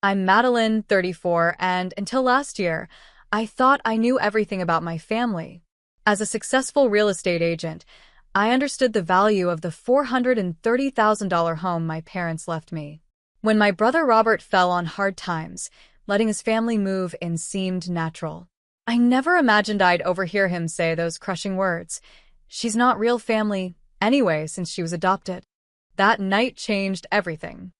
I'm Madeline, 34, and until last year, I thought I knew everything about my family. As a successful real estate agent, I understood the value of the $430,000 home my parents left me. When my brother Robert fell on hard times, letting his family move in seemed natural. I never imagined I'd overhear him say those crushing words. She's not real family anyway since she was adopted. That night changed everything.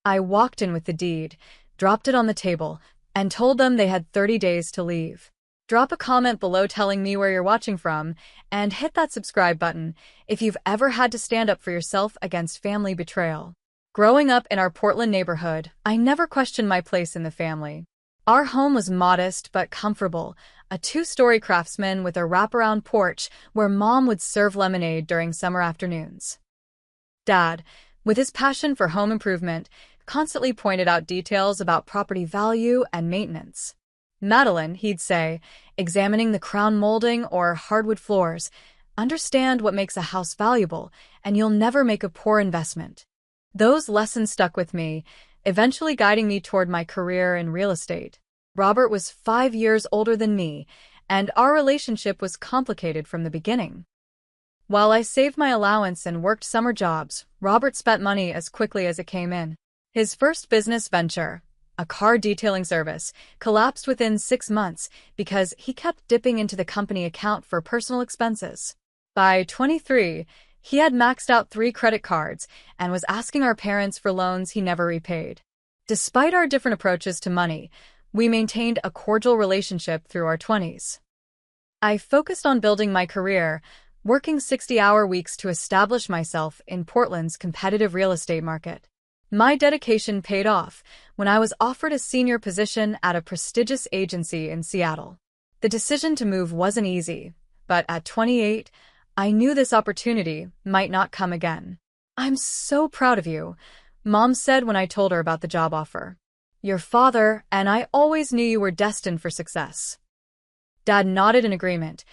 I walked in with the deed, dropped it on the table, and told them they had 30 days to leave. Drop a comment below telling me where you're watching from, and hit that subscribe button if you've ever had to stand up for yourself against family betrayal. Growing up in our Portland neighborhood, I never questioned my place in the family. Our home was modest but comfortable, a 2-story craftsman with a wraparound porch where Mom would serve lemonade during summer afternoons. Dad, with his passion for home improvement, constantly pointed out details about property value and maintenance. Madeline, he'd say, examining the crown molding or hardwood floors, understand what makes a house valuable, and you'll never make a poor investment. Those lessons stuck with me, eventually guiding me toward my career in real estate. Robert was 5 years older than me, and our relationship was complicated from the beginning. While I saved my allowance and worked summer jobs, Robert spent money as quickly as it came in. His first business venture, a car detailing service, collapsed within 6 months because he kept dipping into the company account for personal expenses. By 23, he had maxed out 3 credit cards and was asking our parents for loans he never repaid. Despite our different approaches to money, we maintained a cordial relationship through our 20s. I focused on building my career, working 60-hour weeks to establish myself in Portland's competitive real estate market. My dedication paid off when I was offered a senior position at a prestigious agency in Seattle. The decision to move wasn't easy, but at 28, I knew this opportunity might not come again. "I'm so proud of you," Mom said when I told her about the job offer. "Your father and I always knew you were destined for success." Dad nodded in agreement,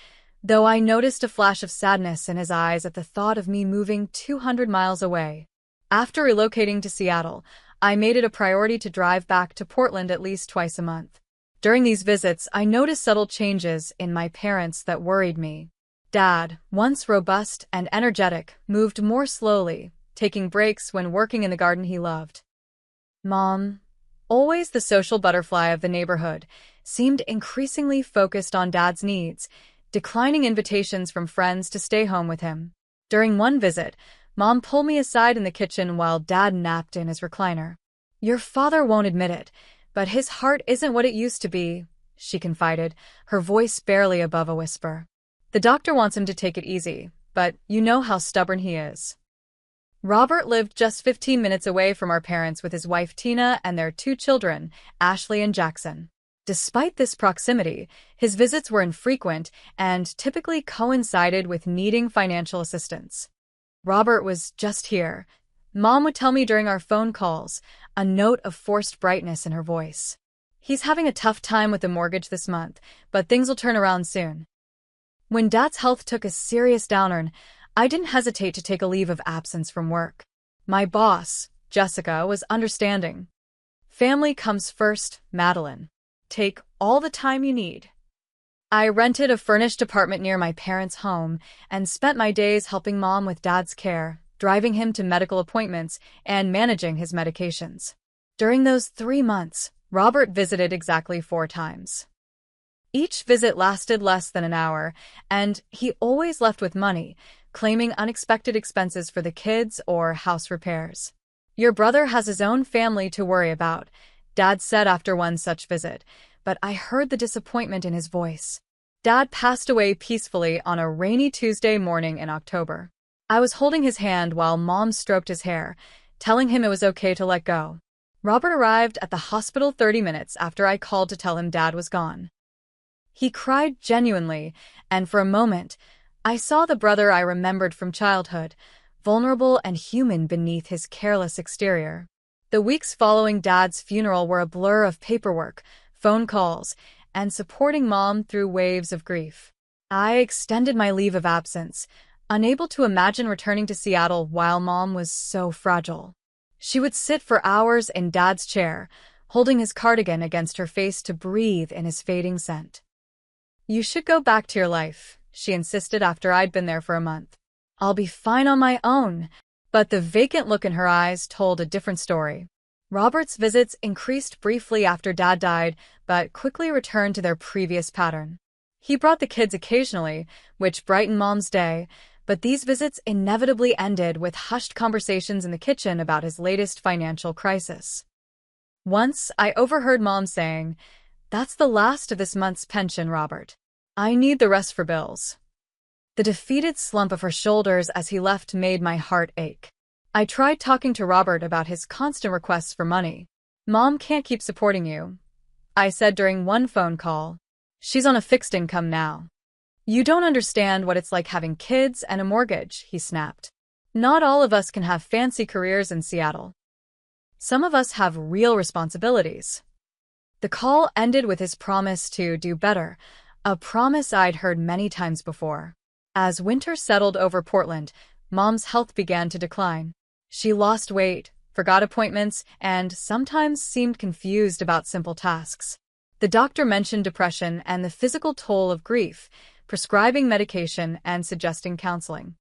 though I noticed a flash of sadness in his eyes at the thought of me moving 200 miles away. After relocating to Seattle, I made it a priority to drive back to Portland at least twice a month. During these visits, I noticed subtle changes in my parents that worried me. Dad, once robust and energetic, moved more slowly, taking breaks when working in the garden he loved. Mom, always the social butterfly of the neighborhood, seemed increasingly focused on Dad's needs, declining invitations from friends to stay home with him. During one visit, Mom pulled me aside in the kitchen while Dad napped in his recliner. "Your father won't admit it, but his heart isn't what it used to be," she confided, her voice barely above a whisper. "The doctor wants him to take it easy, but you know how stubborn he is." Robert lived just 15 minutes away from our parents with his wife Tina and their 2 children, Ashley and Jackson. Despite this proximity, his visits were infrequent and typically coincided with needing financial assistance. "Robert was just here," Mom would tell me during our phone calls, a note of forced brightness in her voice. "He's having a tough time with the mortgage this month, but things will turn around soon." When Dad's health took a serious downturn, I didn't hesitate to take a leave of absence from work. My boss, Jessica, was understanding. "Family comes first, Madeline. Take all the time you need." I rented a furnished apartment near my parents' home and spent my days helping Mom with Dad's care, driving him to medical appointments, and managing his medications. During those 3 months, Robert visited exactly 4 times. Each visit lasted less than an hour, and he always left with money, claiming unexpected expenses for the kids or house repairs. "Your brother has his own family to worry about," Dad said after one such visit, but I heard the disappointment in his voice. Dad passed away peacefully on a rainy Tuesday morning in October. I was holding his hand while Mom stroked his hair, telling him it was okay to let go. Robert arrived at the hospital 30 minutes after I called to tell him Dad was gone. He cried genuinely, and for a moment, I saw the brother I remembered from childhood, vulnerable and human beneath his careless exterior. The weeks following Dad's funeral were a blur of paperwork, phone calls, and supporting Mom through waves of grief. I extended my leave of absence, unable to imagine returning to Seattle while Mom was so fragile. She would sit for hours in Dad's chair, holding his cardigan against her face to breathe in his fading scent. "You should go back to your life," she insisted after I'd been there for a month. "I'll be fine on my own." But the vacant look in her eyes told a different story. Robert's visits increased briefly after Dad died, but quickly returned to their previous pattern. He brought the kids occasionally, which brightened Mom's day, but these visits inevitably ended with hushed conversations in the kitchen about his latest financial crisis. Once, I overheard Mom saying, "That's the last of this month's pension, Robert. I need the rest for bills." The defeated slump of her shoulders as he left made my heart ache. I tried talking to Robert about his constant requests for money. "Mom can't keep supporting you," I said during one phone call. "She's on a fixed income now." "You don't understand what it's like having kids and a mortgage," he snapped. "Not all of us can have fancy careers in Seattle. Some of us have real responsibilities." The call ended with his promise to do better, a promise I'd heard many times before. As winter settled over Portland, Mom's health began to decline. She lost weight, forgot appointments, and sometimes seemed confused about simple tasks. The doctor mentioned depression and the physical toll of grief, prescribing medication and suggesting counseling.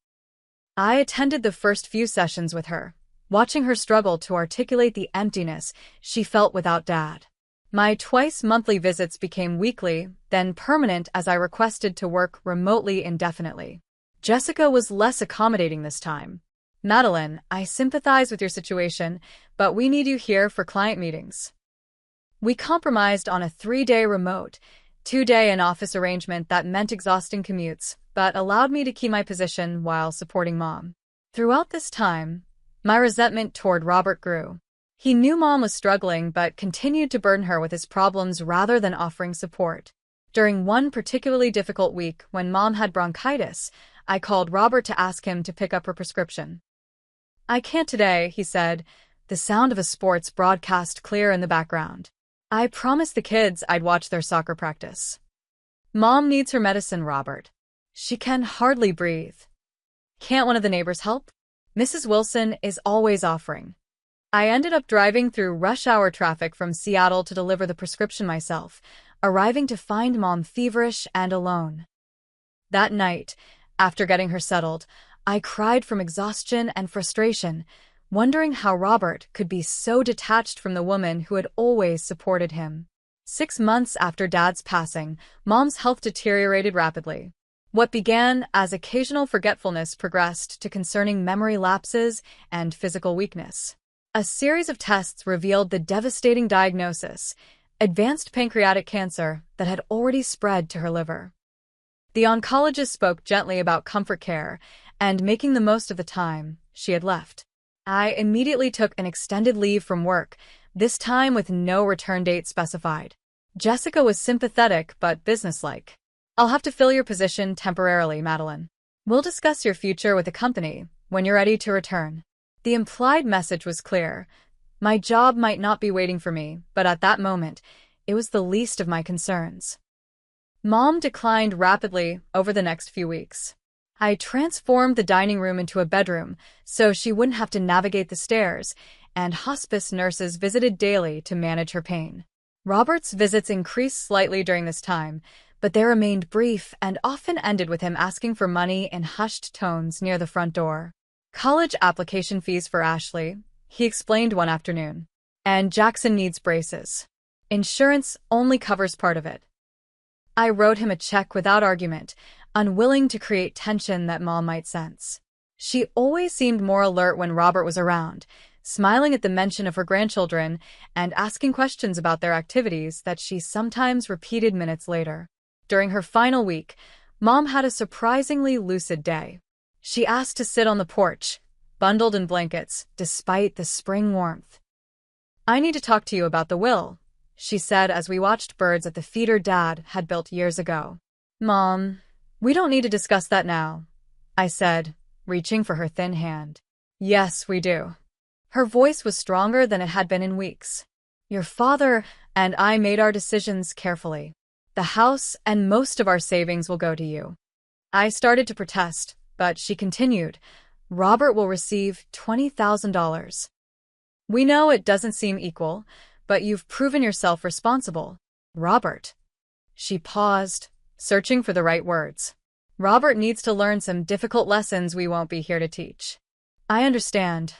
I attended the first few sessions with her, watching her struggle to articulate the emptiness she felt without Dad. My twice-monthly visits became weekly, then permanent as I requested to work remotely indefinitely. Jessica was less accommodating this time. "Madeline, I sympathize with your situation, but we need you here for client meetings." We compromised on a 3-day remote, 2-day in-office arrangement that meant exhausting commutes, but allowed me to keep my position while supporting Mom. Throughout this time, my resentment toward Robert grew. He knew Mom was struggling but continued to burden her with his problems rather than offering support. During one particularly difficult week when Mom had bronchitis, I called Robert to ask him to pick up her prescription. "I can't today," he said, the sound of a sports broadcast clear in the background. "I promised the kids I'd watch their soccer practice." "Mom needs her medicine, Robert. She can hardly breathe." "Can't one of the neighbors help?" Mrs. Wilson is always offering. I ended up driving through rush-hour traffic from Seattle to deliver the prescription myself, arriving to find Mom feverish and alone. That night, after getting her settled, I cried from exhaustion and frustration, wondering how Robert could be so detached from the woman who had always supported him. 6 months after Dad's passing, Mom's health deteriorated rapidly. What began as occasional forgetfulness progressed to concerning memory lapses and physical weakness. A series of tests revealed the devastating diagnosis, advanced pancreatic cancer, that had already spread to her liver. The oncologist spoke gently about comfort care and making the most of the time she had left. I immediately took an extended leave from work, this time with no return date specified. Jessica was sympathetic but businesslike. "I'll have to fill your position temporarily, Madeline. We'll discuss your future with the company when you're ready to return." The implied message was clear. My job might not be waiting for me, but at that moment, it was the least of my concerns. Mom declined rapidly over the next few weeks. I transformed the dining room into a bedroom so she wouldn't have to navigate the stairs, and hospice nurses visited daily to manage her pain. Robert's visits increased slightly during this time, but they remained brief and often ended with him asking for money in hushed tones near the front door. "College application fees for Ashley," he explained one afternoon. "And Jackson needs braces. Insurance only covers part of it." I wrote him a check without argument, unwilling to create tension that Mom might sense. She always seemed more alert when Robert was around, smiling at the mention of her grandchildren and asking questions about their activities that she sometimes repeated minutes later. During her final week, Mom had a surprisingly lucid day. She asked to sit on the porch, bundled in blankets, despite the spring warmth. "I need to talk to you about the will," she said as we watched birds at the feeder Dad had built years ago. "Mom, we don't need to discuss that now," I said, reaching for her thin hand. "Yes, we do." Her voice was stronger than it had been in weeks. "Your father and I made our decisions carefully. The house and most of our savings will go to you." I started to protest, but she continued, "Robert will receive $20,000. We know it doesn't seem equal, but you've proven yourself responsible. Robert. She paused, searching for the right words. Robert needs to learn some difficult lessons we won't be here to teach. I understand,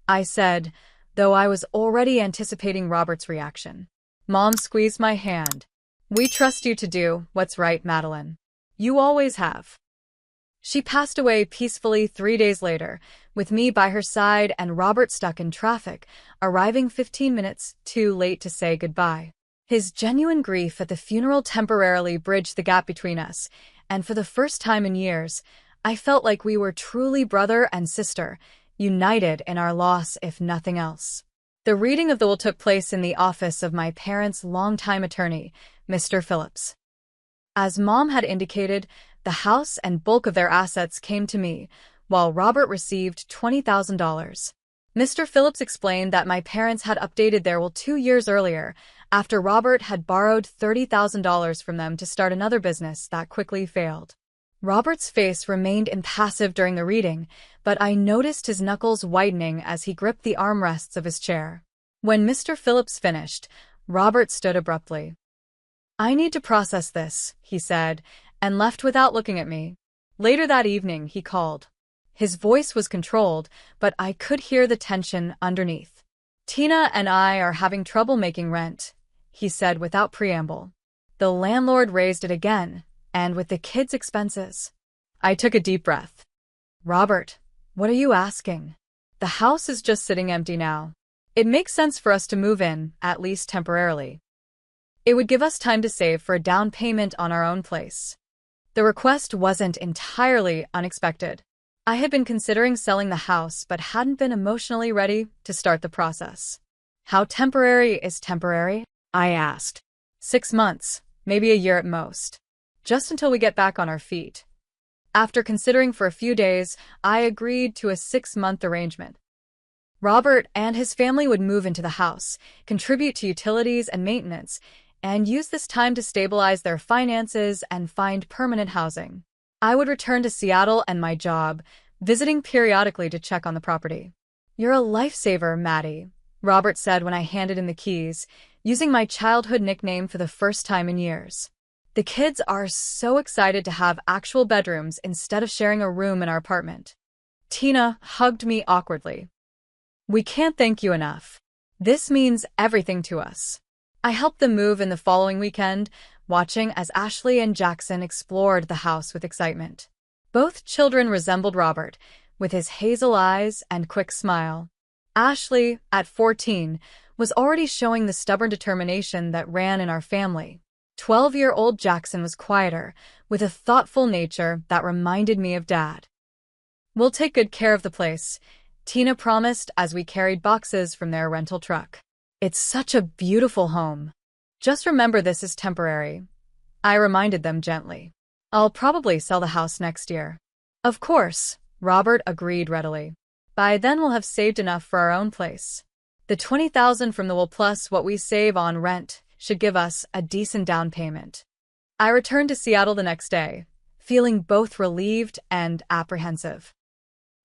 I said, though I was already anticipating Robert's reaction. Mom squeezed my hand. We trust you to do what's right, Madeline. You always have. She passed away peacefully 3 days later, with me by her side and Robert stuck in traffic, arriving 15 minutes too late to say goodbye. His genuine grief at the funeral temporarily bridged the gap between us, and for the first time in years, I felt like we were truly brother and sister, united in our loss if nothing else. The reading of the will took place in the office of my parents' longtime attorney, Mr. Phillips. As Mom had indicated, the house and bulk of their assets came to me, while Robert received $20,000. Mr. Phillips explained that my parents had updated their will 2 years earlier, after Robert had borrowed $30,000 from them to start another business that quickly failed. Robert's face remained impassive during the reading, but I noticed his knuckles whitening as he gripped the armrests of his chair. When Mr. Phillips finished, Robert stood abruptly. I need to process this, he said, and left without looking at me. Later that evening, he called. His voice was controlled, but I could hear the tension underneath. Tina and I are having trouble making rent, he said without preamble. The landlord raised it again, and with the kids' expenses. I took a deep breath. Robert, what are you asking? The house is just sitting empty now. It makes sense for us to move in, at least temporarily. It would give us time to save for a down payment on our own place. The request wasn't entirely unexpected. I had been considering selling the house but hadn't been emotionally ready to start the process. How temporary is temporary? I asked. 6 months, maybe a year at most. Just until we get back on our feet. After considering for a few days, I agreed to a 6-month arrangement. Robert and his family would move into the house, contribute to utilities and maintenance, and use this time to stabilize their finances and find permanent housing. I would return to Seattle and my job, visiting periodically to check on the property. You're a lifesaver, Maddie, Robert said when I handed him the keys, using my childhood nickname for the first time in years. The kids are so excited to have actual bedrooms instead of sharing a room in our apartment. Tina hugged me awkwardly. We can't thank you enough. This means everything to us. I helped them move in the following weekend, watching as Ashley and Jackson explored the house with excitement. Both children resembled Robert, with his hazel eyes and quick smile. Ashley, at 14, was already showing the stubborn determination that ran in our family. 12-year-old Jackson was quieter, with a thoughtful nature that reminded me of Dad. We'll take good care of the place, Tina promised as we carried boxes from their rental truck. It's such a beautiful home. Just remember this is temporary, I reminded them gently. I'll probably sell the house next year. Of course, Robert agreed readily. By then we'll have saved enough for our own place. The $20,000 from the will plus what we save on rent should give us a decent down payment. I returned to Seattle the next day, feeling both relieved and apprehensive.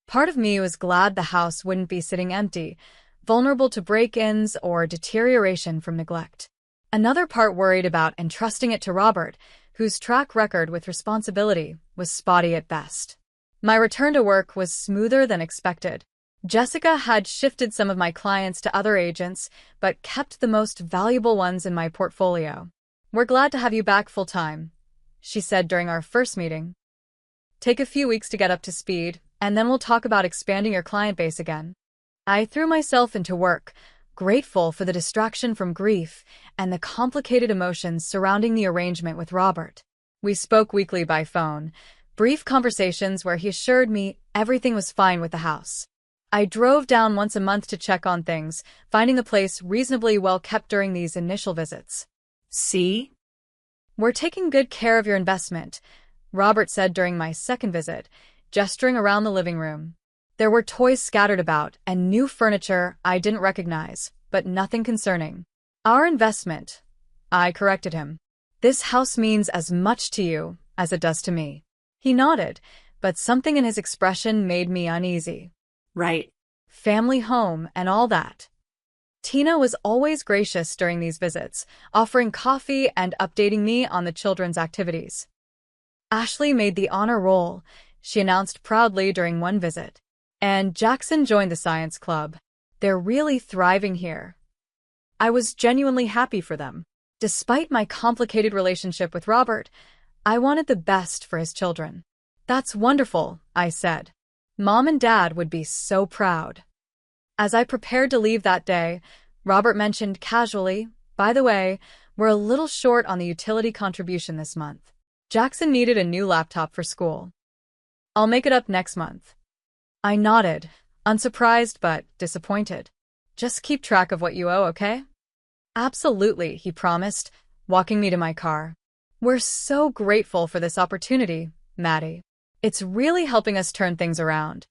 Part of me was glad the house wouldn't be sitting empty, vulnerable to break-ins or deterioration from neglect. Another part worried about entrusting it to Robert, whose track record with responsibility was spotty at best. My return to work was smoother than expected. Jessica had shifted some of my clients to other agents, but kept the most valuable ones in my portfolio. We're glad to have you back full-time, she said during our first meeting. Take a few weeks to get up to speed, and then we'll talk about expanding your client base again. I threw myself into work, grateful for the distraction from grief and the complicated emotions surrounding the arrangement with Robert. We spoke weekly by phone, brief conversations where he assured me everything was fine with the house. I drove down once a month to check on things, finding the place reasonably well kept during these initial visits. See? We're taking good care of your investment, Robert said during my second visit, gesturing around the living room. There were toys scattered about and new furniture I didn't recognize, but nothing concerning. Our investment, I corrected him. This house means as much to you as it does to me. He nodded, but something in his expression made me uneasy. Right. Family home and all that. Tina was always gracious during these visits, offering coffee and updating me on the children's activities. Ashley made the honor roll, she announced proudly during one visit. And Jackson joined the science club. They're really thriving here. I was genuinely happy for them. Despite my complicated relationship with Robert, I wanted the best for his children. That's wonderful, I said. Mom and Dad would be so proud. As I prepared to leave that day, Robert mentioned casually, by the way, we're a little short on the utility contribution this month. Jackson needed a new laptop for school. I'll make it up next month. I nodded, unsurprised but disappointed. Just keep track of what you owe, okay? Absolutely, he promised, walking me to my car. We're so grateful for this opportunity, Maddie. It's really helping us turn things around.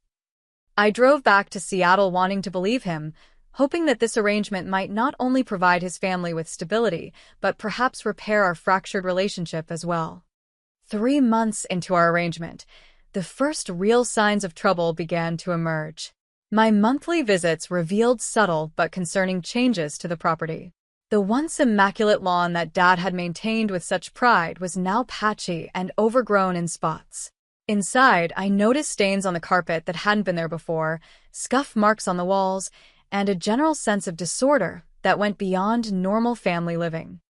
I drove back to Seattle wanting to believe him, hoping that this arrangement might not only provide his family with stability, but perhaps repair our fractured relationship as well. 3 months into our arrangement, the first real signs of trouble began to emerge. My monthly visits revealed subtle but concerning changes to the property. The once immaculate lawn that Dad had maintained with such pride was now patchy and overgrown in spots. Inside, I noticed stains on the carpet that hadn't been there before, scuff marks on the walls, and a general sense of disorder that went beyond normal family living.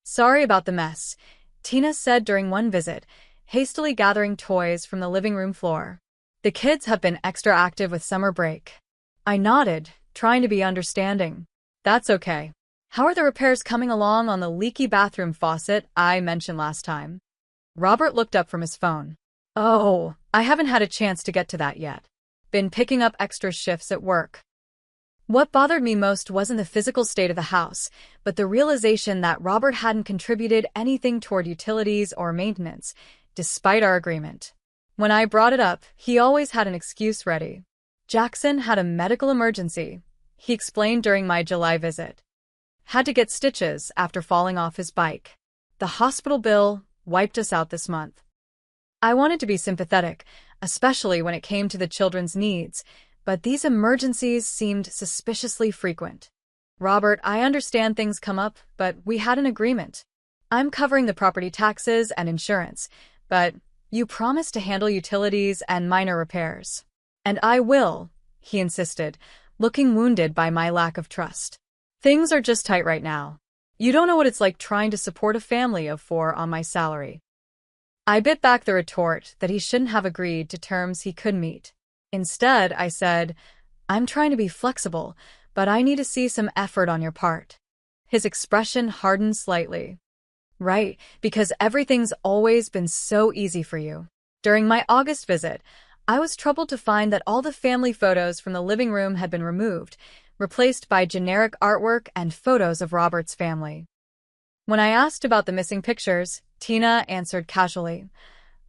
Sorry about the mess, Tina said during one visit, hastily gathering toys from the living room floor. The kids have been extra active with summer break. I nodded, trying to be understanding. That's okay. How are the repairs coming along on the leaky bathroom faucet I mentioned last time? Robert looked up from his phone. Oh, I haven't had a chance to get to that yet. Been picking up extra shifts at work. What bothered me most wasn't the physical state of the house, but the realization that Robert hadn't contributed anything toward utilities or maintenance, despite our agreement. When I brought it up, he always had an excuse ready. Jackson had a medical emergency, he explained during my July visit. Had to get stitches after falling off his bike. The hospital bill wiped us out this month. I wanted to be sympathetic, especially when it came to the children's needs, but these emergencies seemed suspiciously frequent. Robert, I understand things come up, but we had an agreement. I'm covering the property taxes and insurance, but you promised to handle utilities and minor repairs. And I will, he insisted, looking wounded by my lack of trust. Things are just tight right now. You don't know what it's like trying to support a family of 4 on my salary. I bit back the retort that he shouldn't have agreed to terms he could meet. Instead, I said, I'm trying to be flexible, but I need to see some effort on your part. His expression hardened slightly. Right, because everything's always been so easy for you. During my August visit, I was troubled to find that all the family photos from the living room had been removed, replaced by generic artwork and photos of Robert's family. When I asked about the missing pictures, Tina answered casually,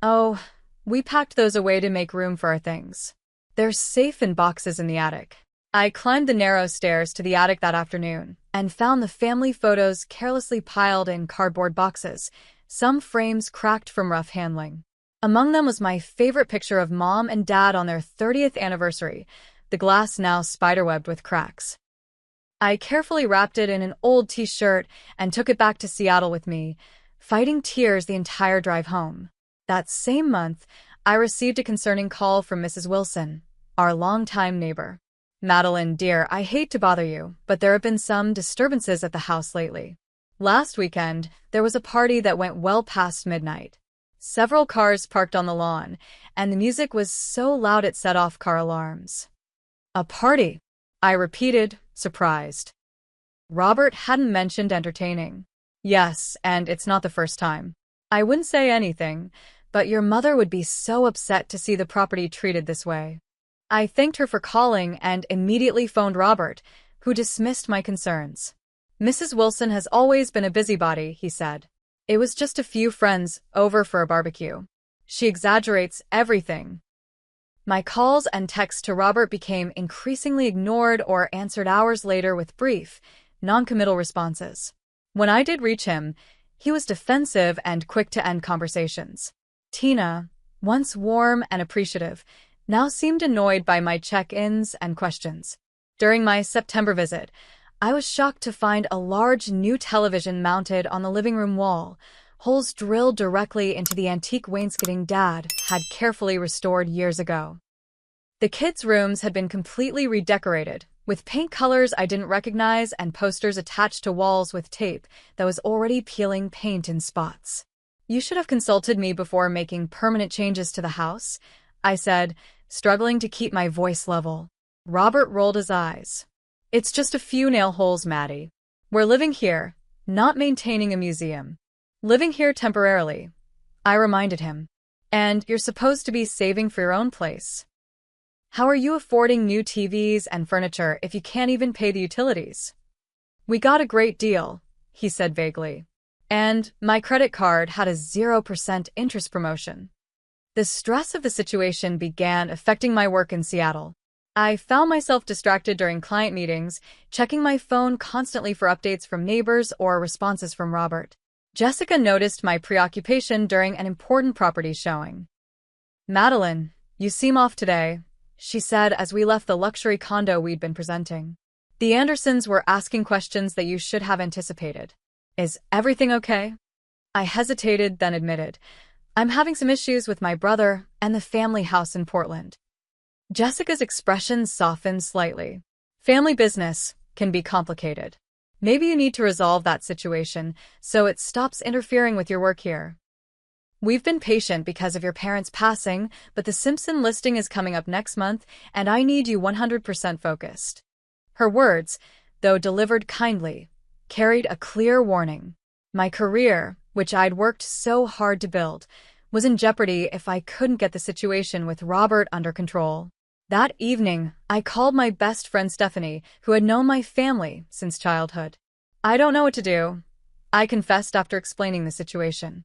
Oh, we packed those away to make room for our things. They're safe in boxes in the attic. I climbed the narrow stairs to the attic that afternoon and found the family photos carelessly piled in cardboard boxes, some frames cracked from rough handling. Among them was my favorite picture of Mom and Dad on their 30th anniversary, the glass now spiderwebbed with cracks. I carefully wrapped it in an old t-shirt and took it back to Seattle with me, fighting tears the entire drive home. That same month, I received a concerning call from Mrs. Wilson, our longtime neighbor. Madeline, dear, I hate to bother you, but there have been some disturbances at the house lately. Last weekend, there was a party that went well past midnight. Several cars parked on the lawn, and the music was so loud it set off car alarms. A party, I repeated, surprised. Robert hadn't mentioned entertaining. Yes, and it's not the first time. I wouldn't say anything, but your mother would be so upset to see the property treated this way. I thanked her for calling and immediately phoned Robert, who dismissed my concerns. Mrs. Wilson has always been a busybody, he said. It was just a few friends over for a barbecue. She exaggerates everything. My calls and texts to Robert became increasingly ignored or answered hours later with brief, non-committal responses. When I did reach him, he was defensive and quick to end conversations. Tina, once warm and appreciative, now seemed annoyed by my check-ins and questions. During my September visit, I was shocked to find a large new television mounted on the living room wall, holes drilled directly into the antique wainscoting Dad had carefully restored years ago. The kids' rooms had been completely redecorated, with paint colors I didn't recognize and posters attached to walls with tape that was already peeling paint in spots. "You should have consulted me before making permanent changes to the house," I said, struggling to keep my voice level. Robert rolled his eyes. "It's just a few nail holes, Maddie. We're living here, not maintaining a museum. Living here temporarily," I reminded him. "And you're supposed to be saving for your own place. How are you affording new TVs and furniture if you can't even pay the utilities?" "We got a great deal," he said vaguely. "And my credit card had a 0% interest promotion." The stress of the situation began affecting my work in Seattle. I found myself distracted during client meetings, checking my phone constantly for updates from neighbors or responses from Robert. Jessica noticed my preoccupation during an important property showing. "Madeline, you seem off today," she said as we left the luxury condo we'd been presenting. "The Andersons were asking questions that you should have anticipated. Is everything okay?" I hesitated, then admitted, "I'm having some issues with my brother and the family house in Portland." Jessica's expression softened slightly. "Family business can be complicated. Maybe you need to resolve that situation so it stops interfering with your work here. We've been patient because of your parents' passing, but the Simpson listing is coming up next month, and I need you 100% focused." Her words, though delivered kindly, carried a clear warning. My career, which I'd worked so hard to build, was in jeopardy if I couldn't get the situation with Robert under control. That evening, I called my best friend Stephanie, who had known my family since childhood. "I don't know what to do," I confessed after explaining the situation.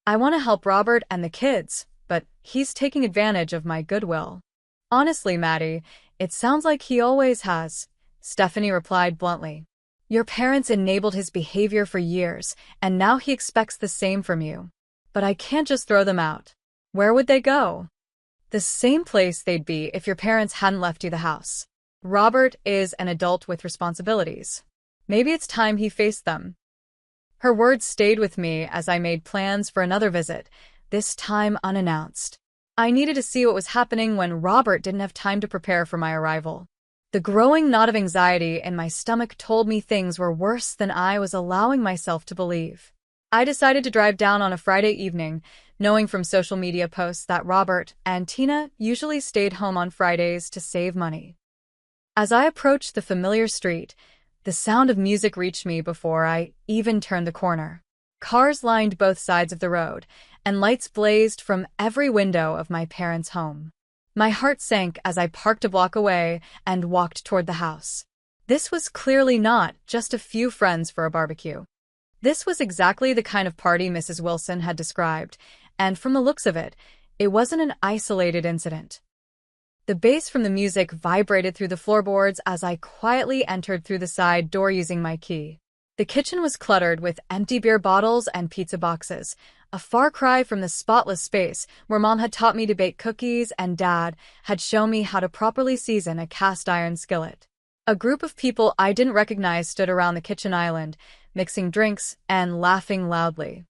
"I want to help Robert and the kids, but he's taking advantage of my goodwill." "Honestly, Maddie, it sounds like he always has," Stephanie replied bluntly. "Your parents enabled his behavior for years, and now he expects the same from you. But I can't just throw them out." "Where would they go?" "The same place they'd be if your parents hadn't left you the house. Robert is an adult with responsibilities. Maybe it's time he faced them." Her words stayed with me as I made plans for another visit, this time unannounced. I needed to see what was happening when Robert didn't have time to prepare for my arrival. The growing knot of anxiety in my stomach told me things were worse than I was allowing myself to believe. I decided to drive down on a Friday evening, knowing from social media posts that Robert and Tina usually stayed home on Fridays to save money. As I approached the familiar street, the sound of music reached me before I even turned the corner. Cars lined both sides of the road, and lights blazed from every window of my parents' home. My heart sank as I parked a block away and walked toward the house. This was clearly not just a few friends for a barbecue. This was exactly the kind of party Mrs. Wilson had described, and from the looks of it, it wasn't an isolated incident. The bass from the music vibrated through the floorboards as I quietly entered through the side door using my key. The kitchen was cluttered with empty beer bottles and pizza boxes, a far cry from the spotless space where Mom had taught me to bake cookies and Dad had shown me how to properly season a cast-iron skillet. A group of people I didn't recognize stood around the kitchen island, mixing drinks and laughing loudly.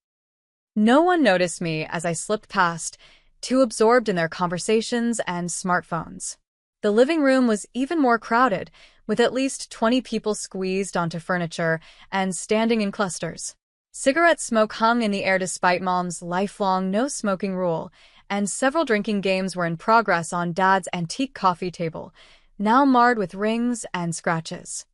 No one noticed me as I slipped past, too absorbed in their conversations and smartphones. The living room was even more crowded, with at least 20 people squeezed onto furniture and standing in clusters. Cigarette smoke hung in the air despite Mom's lifelong no-smoking rule, and several drinking games were in progress on Dad's antique coffee table, now marred with rings and scratches.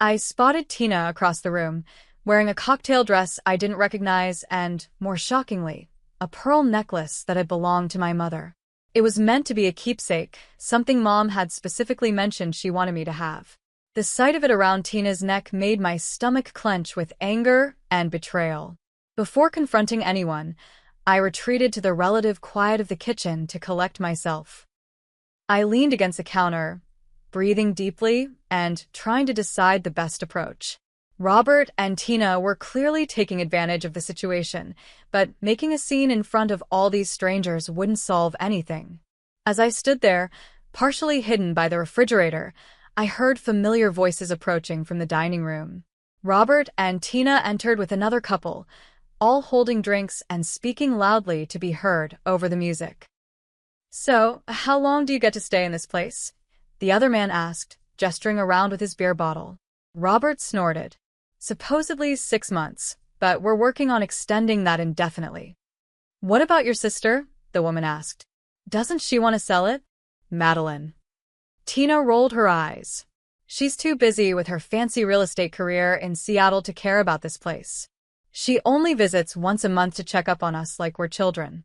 I spotted Tina across the room, wearing a cocktail dress I didn't recognize and, more shockingly, a pearl necklace that had belonged to my mother. It was meant to be a keepsake, something Mom had specifically mentioned she wanted me to have. The sight of it around Tina's neck made my stomach clench with anger and betrayal. Before confronting anyone, I retreated to the relative quiet of the kitchen to collect myself. I leaned against the counter, breathing deeply and trying to decide the best approach. Robert and Tina were clearly taking advantage of the situation, but making a scene in front of all these strangers wouldn't solve anything. As I stood there, partially hidden by the refrigerator, I heard familiar voices approaching from the dining room. Robert and Tina entered with another couple, all holding drinks and speaking loudly to be heard over the music. "So, how long do you get to stay in this place?" the other man asked, gesturing around with his beer bottle. Robert snorted. "Supposedly 6 months, but we're working on extending that indefinitely." "What about your sister?" the woman asked. "Doesn't she want to sell it?" Madeline. Tina rolled her eyes. "She's too busy with her fancy real estate career in Seattle to care about this place. She only visits once a month to check up on us like we're children."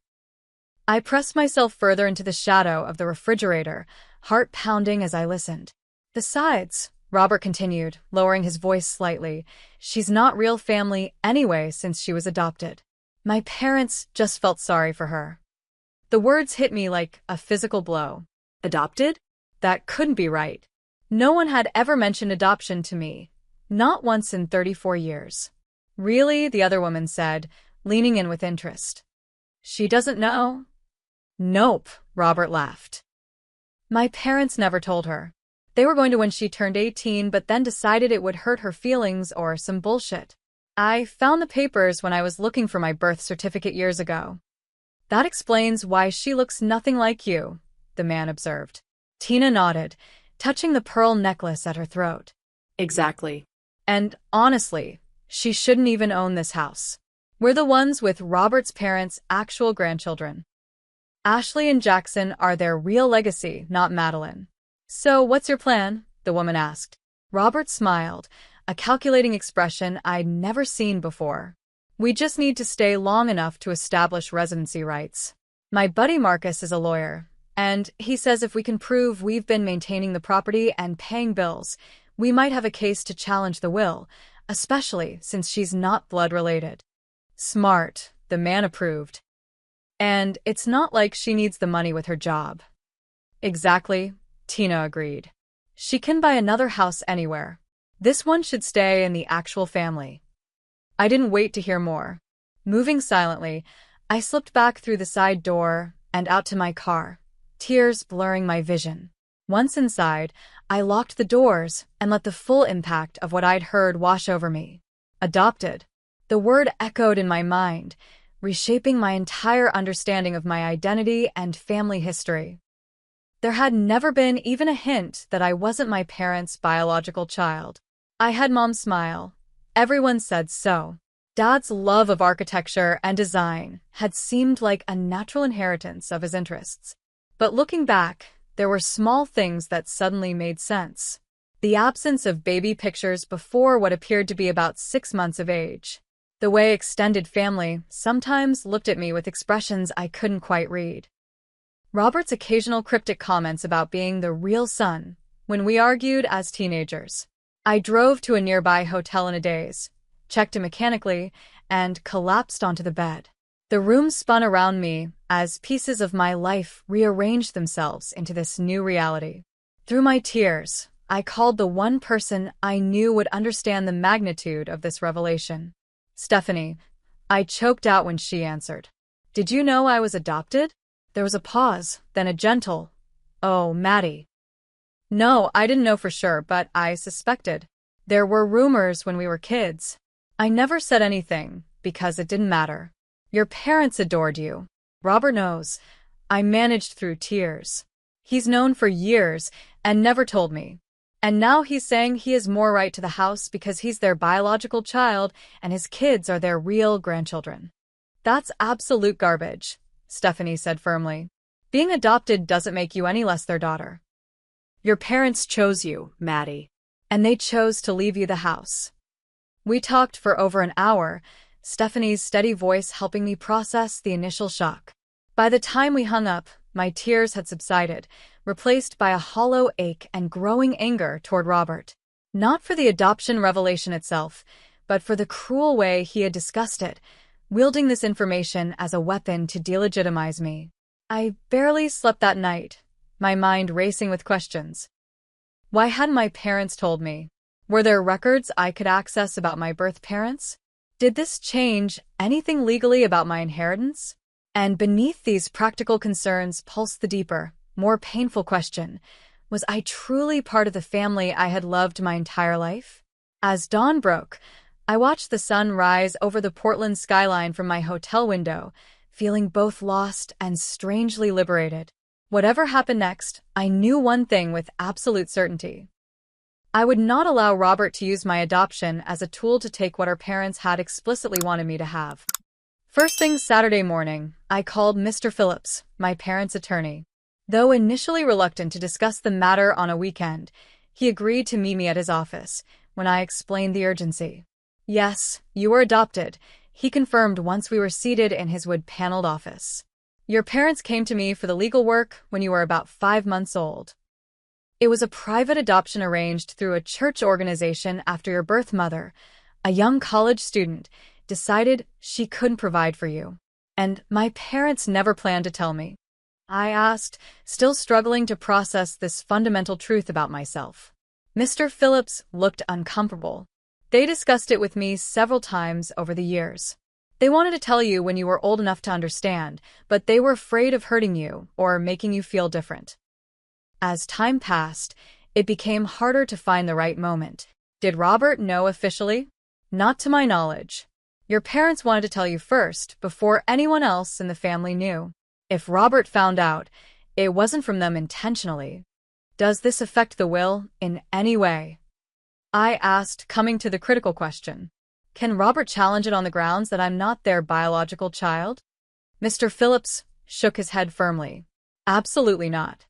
I pressed myself further into the shadow of the refrigerator, heart pounding as I listened. "Besides," Robert continued, lowering his voice slightly, "she's not real family anyway since she was adopted. My parents just felt sorry for her." The words hit me like a physical blow. Adopted? That couldn't be right. No one had ever mentioned adoption to me, not once in 34 years. "Really?" the other woman said, leaning in with interest. "She doesn't know?" "Nope," Robert laughed. "My parents never told her. They were going to when she turned 18, but then decided it would hurt her feelings or some bullshit. I found the papers when I was looking for my birth certificate years ago." "That explains why she looks nothing like you," the man observed. Tina nodded, touching the pearl necklace at her throat. "Exactly. And honestly, she shouldn't even own this house. We're the ones with Robert's parents' actual grandchildren. Ashley and Jackson are their real legacy, not Madeline." "So what's your plan?" the woman asked. Robert smiled, a calculating expression I'd never seen before. "We just need to stay long enough to establish residency rights. My buddy Marcus is a lawyer, and he says if we can prove we've been maintaining the property and paying bills, we might have a case to challenge the will, especially since she's not blood-related." "Smart," the man approved. "And it's not like she needs the money with her job." "Exactly," Tina agreed. "She can buy another house anywhere. This one should stay in the actual family." I didn't wait to hear more. Moving silently, I slipped back through the side door and out to my car, tears blurring my vision. Once inside, I locked the doors and let the full impact of what I'd heard wash over me. Adopted. The word echoed in my mind, reshaping my entire understanding of my identity and family history. There had never been even a hint that I wasn't my parents' biological child. I had Mom's smile. Everyone said so. Dad's love of architecture and design had seemed like a natural inheritance of his interests. But looking back, there were small things that suddenly made sense. The absence of baby pictures before what appeared to be about 6 months of age. The way extended family sometimes looked at me with expressions I couldn't quite read. Robert's occasional cryptic comments about being the real son when we argued as teenagers. I drove to a nearby hotel in a daze, checked it mechanically, and collapsed onto the bed. The room spun around me as pieces of my life rearranged themselves into this new reality. Through my tears, I called the one person I knew would understand the magnitude of this revelation. "Stephanie." I choked out when she answered. "Did you know I was adopted?" There was a pause, then a gentle, "Oh, Maddie." "No, I didn't know for sure, but I suspected. There were rumors when we were kids. I never said anything, because it didn't matter. Your parents adored you. Robert knows." I managed through tears. "He's known for years and never told me. And now he's saying he has more right to the house because he's their biological child and his kids are their real grandchildren." "That's absolute garbage," Stephanie said firmly. "Being adopted doesn't make you any less their daughter. Your parents chose you, Maddie, and they chose to leave you the house." We talked for over an hour, Stephanie's steady voice helping me process the initial shock. By the time we hung up, my tears had subsided, replaced by a hollow ache and growing anger toward Robert. Not for the adoption revelation itself, but for the cruel way he had discussed it, wielding this information as a weapon to delegitimize me. I barely slept that night, my mind racing with questions. Why hadn't my parents told me? Were there records I could access about my birth parents? Did this change anything legally about my inheritance? And beneath these practical concerns pulsed the deeper, more painful question. Was I truly part of the family I had loved my entire life? As dawn broke, I watched the sun rise over the Portland skyline from my hotel window, feeling both lost and strangely liberated. Whatever happened next, I knew one thing with absolute certainty. I would not allow Robert to use my adoption as a tool to take what our parents had explicitly wanted me to have. First thing Saturday morning, I called Mr. Phillips, my parents' attorney. Though initially reluctant to discuss the matter on a weekend, he agreed to meet me at his office when I explained the urgency. Yes, you were adopted, he confirmed once we were seated in his wood-paneled office. Your parents came to me for the legal work when you were about 5 months old. It was a private adoption arranged through a church organization after your birth mother, a young college student, decided she couldn't provide for you. And my parents never planned to tell me. I asked, still struggling to process this fundamental truth about myself. Mr. Phillips looked uncomfortable. They discussed it with me several times over the years. They wanted to tell you when you were old enough to understand, but they were afraid of hurting you or making you feel different. As time passed, it became harder to find the right moment. Did Robert know officially? Not to my knowledge. Your parents wanted to tell you first, before anyone else in the family knew. If Robert found out, it wasn't from them intentionally. Does this affect the will in any way? I asked, coming to the critical question. Can Robert challenge it on the grounds that I'm not their biological child? Mr. Phillips shook his head firmly. Absolutely not.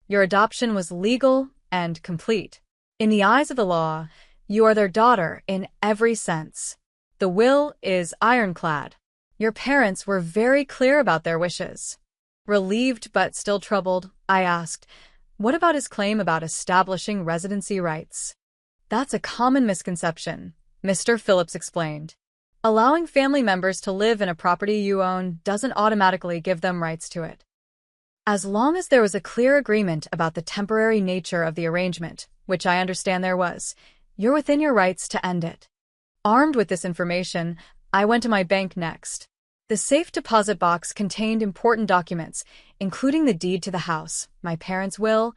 Your adoption was legal and complete. In the eyes of the law, you are their daughter in every sense. The will is ironclad. Your parents were very clear about their wishes. Relieved but still troubled, I asked, what about his claim about establishing residency rights? That's a common misconception, Mr. Phillips explained. Allowing family members to live in a property you own doesn't automatically give them rights to it. As long as there was a clear agreement about the temporary nature of the arrangement, which I understand there was, you're within your rights to end it. Armed with this information, I went to my bank next. The safe deposit box contained important documents, including the deed to the house, my parents' will,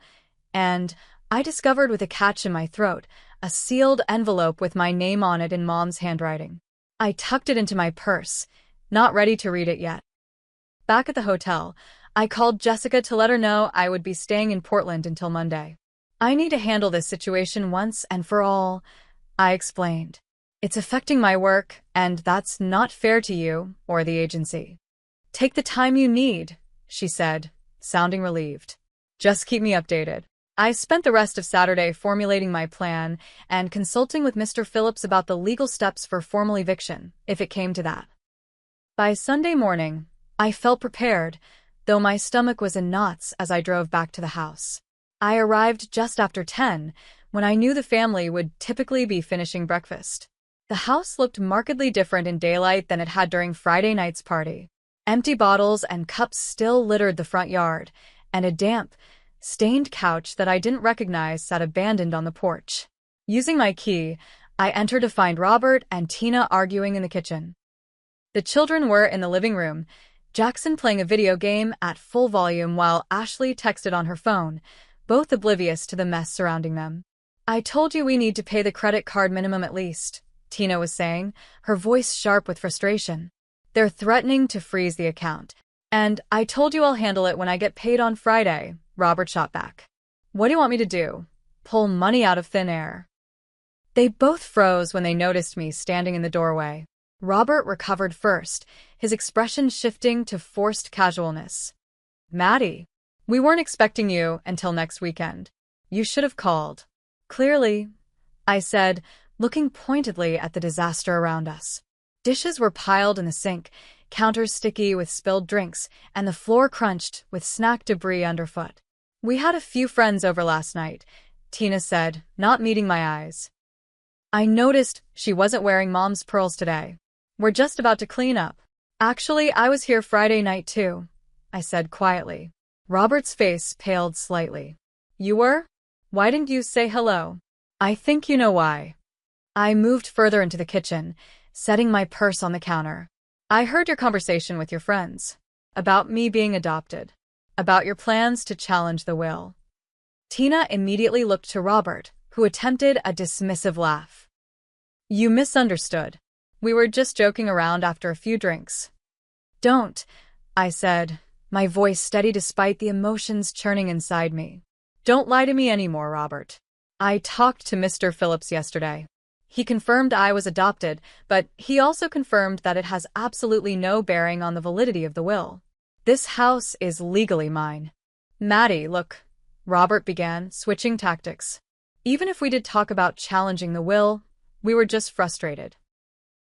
and, I discovered with a catch in my throat, a sealed envelope with my name on it in Mom's handwriting. I tucked it into my purse, not ready to read it yet. Back at the hotel, I called Jessica to let her know I would be staying in Portland until Monday. I need to handle this situation once and for all, I explained. It's affecting my work, and that's not fair to you or the agency. Take the time you need, she said, sounding relieved. Just keep me updated. I spent the rest of Saturday formulating my plan and consulting with Mr. Phillips about the legal steps for formal eviction, if it came to that. By Sunday morning, I felt prepared, though my stomach was in knots as I drove back to the house. I arrived just after 10, when I knew the family would typically be finishing breakfast. The house looked markedly different in daylight than it had during Friday night's party. Empty bottles and cups still littered the front yard, and a damp, stained couch that I didn't recognize sat abandoned on the porch. Using my key, I entered to find Robert and Tina arguing in the kitchen. The children were in the living room, Jackson playing a video game at full volume while Ashley texted on her phone, both oblivious to the mess surrounding them. I told you we need to pay the credit card minimum at least, Tina was saying, her voice sharp with frustration. They're threatening to freeze the account. And I told you I'll handle it when I get paid on Friday, Robert shot back. What do you want me to do? Pull money out of thin air? They both froze when they noticed me standing in the doorway. Robert recovered first, his expression shifting to forced casualness. Maddie, we weren't expecting you until next weekend. You should have called. Clearly, I said, looking pointedly at the disaster around us. Dishes were piled in the sink, counters sticky with spilled drinks, and the floor crunched with snack debris underfoot. We had a few friends over last night, Tina said, not meeting my eyes. I noticed she wasn't wearing Mom's pearls today. We're just about to clean up. Actually, I was here Friday night too, I said quietly. Robert's face paled slightly. You were? Why didn't you say hello? I think you know why. I moved further into the kitchen, setting my purse on the counter. I heard your conversation with your friends. About me being adopted. About your plans to challenge the will. Tina immediately looked to Robert, who attempted a dismissive laugh. You misunderstood. We were just joking around after a few drinks. Don't, I said, my voice steady despite the emotions churning inside me. Don't lie to me anymore, Robert. I talked to Mr. Phillips yesterday. He confirmed I was adopted, but he also confirmed that it has absolutely no bearing on the validity of the will. This house is legally mine. Maddie, look, Robert began, switching tactics. Even if we did talk about challenging the will, we were just frustrated.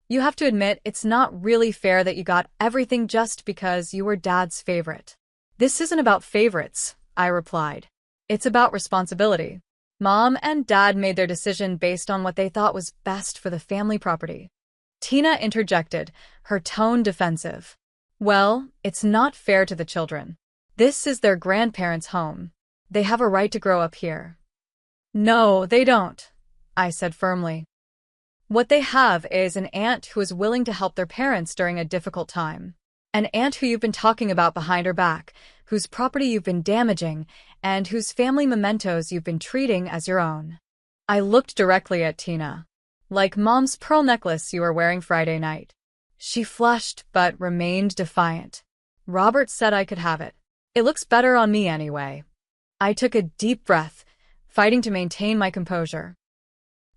You have to admit it's not really fair that you got everything just because you were Dad's favorite. This isn't about favorites, I replied. It's about responsibility. Mom and Dad made their decision based on what they thought was best for the family property. Tina interjected, her tone defensive. Well, it's not fair to the children. This is their grandparents' home. They have a right to grow up here. No, they don't, I said firmly. What they have is an aunt who is willing to help their parents during a difficult time. An aunt who you've been talking about behind her back, whose property you've been damaging, and whose family mementos you've been treating as your own. I looked directly at Tina. Like Mom's pearl necklace you were wearing Friday night. She flushed but remained defiant. Robert said I could have it. It looks better on me anyway. I took a deep breath, fighting to maintain my composure.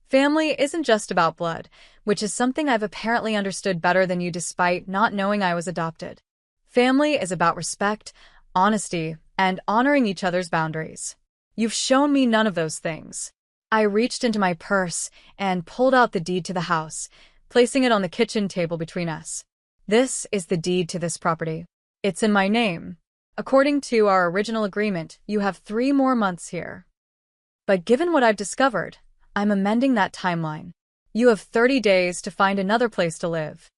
Family isn't just about blood, which is something I've apparently understood better than you despite not knowing I was adopted. Family is about respect, honesty, and honoring each other's boundaries. You've shown me none of those things. I reached into my purse and pulled out the deed to the house, placing it on the kitchen table between us. This is the deed to this property. It's in my name. According to our original agreement, you have 3 more months here. But given what I've discovered, I'm amending that timeline. You have 30 days to find another place to live.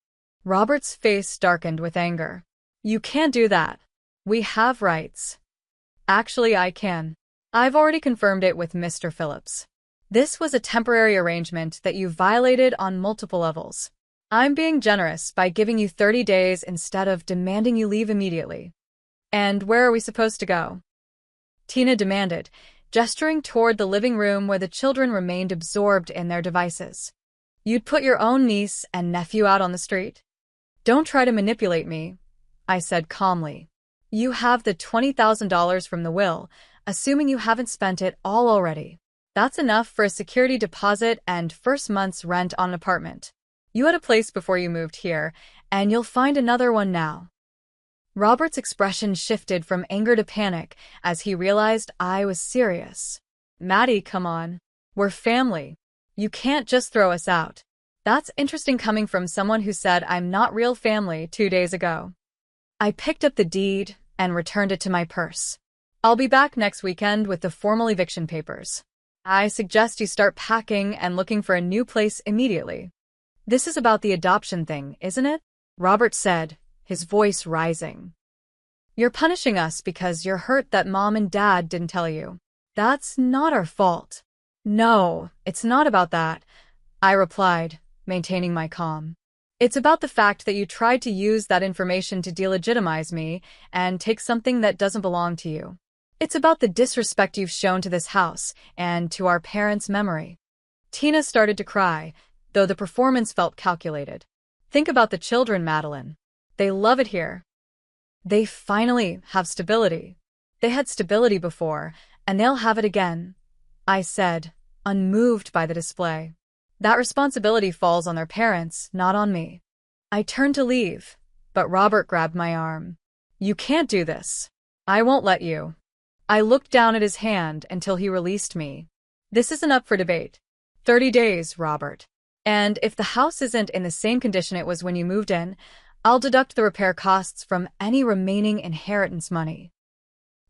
Robert's face darkened with anger. You can't do that. We have rights. Actually, I can. I've already confirmed it with Mr. Phillips. This was a temporary arrangement that you violated on multiple levels. I'm being generous by giving you 30 days instead of demanding you leave immediately. And where are we supposed to go? Tina demanded, gesturing toward the living room where the children remained absorbed in their devices. You'd put your own niece and nephew out on the street? Don't try to manipulate me, I said calmly. You have the $20,000 from the will, assuming you haven't spent it all already. That's enough for a security deposit and first month's rent on an apartment. You had a place before you moved here, and you'll find another one now. Robert's expression shifted from anger to panic as he realized I was serious. Maddie, come on. We're family. You can't just throw us out. That's interesting coming from someone who said I'm not real family 2 days ago. I picked up the deed and returned it to my purse. I'll be back next weekend with the formal eviction papers. I suggest you start packing and looking for a new place immediately. This is about the adoption thing, isn't it? Robert said, his voice rising. You're punishing us because you're hurt that Mom and Dad didn't tell you. That's not our fault. No, it's not about that, I replied, maintaining my calm. It's about the fact that you tried to use that information to delegitimize me and take something that doesn't belong to you. It's about the disrespect you've shown to this house and to our parents' memory. Tina started to cry, though the performance felt calculated. Think about the children, Madeline. They love it here. They finally have stability. They had stability before, and they'll have it again, I said, unmoved by the display. That responsibility falls on their parents, not on me. I turned to leave, but Robert grabbed my arm. You can't do this. I won't let you. I looked down at his hand until he released me. This isn't up for debate. 30 days, Robert. And if the house isn't in the same condition it was when you moved in, I'll deduct the repair costs from any remaining inheritance money.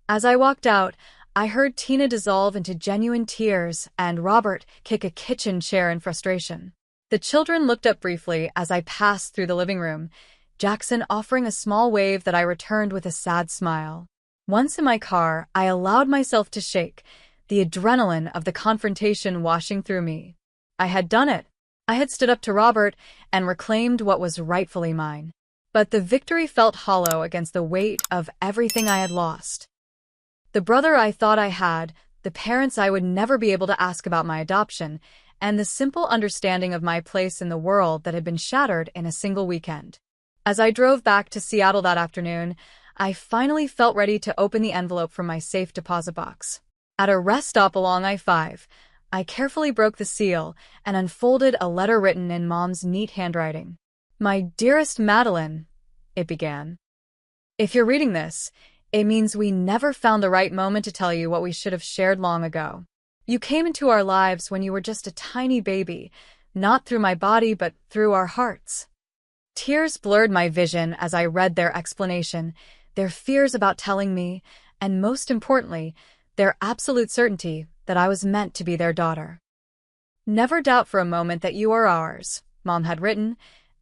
As I walked out, I heard Tina dissolve into genuine tears and Robert kick a kitchen chair in frustration. The children looked up briefly as I passed through the living room, Jackson offering a small wave that I returned with a sad smile. Once in my car, I allowed myself to shake, the adrenaline of the confrontation washing through me. I had done it. I had stood up to Robert and reclaimed what was rightfully mine. But the victory felt hollow against the weight of everything I had lost. The brother I thought I had the parents I would never be able to ask about my adoption, and the simple understanding of my place in the world that had been shattered in a single weekend. As I drove back to Seattle that afternoon, I finally felt ready to open the envelope from my safe deposit box. At a rest stop along I-5, I carefully broke the seal and unfolded a letter written in Mom's neat handwriting. "My dearest Madeline," it began. "If you're reading this, it means we never found the right moment to tell you what we should have shared long ago. You came into our lives when you were just a tiny baby, not through my body but through our hearts." Tears blurred my vision as I read their explanation, their fears about telling me, and most importantly, their absolute certainty that I was meant to be their daughter. "Never doubt for a moment that you are ours," Mom had written,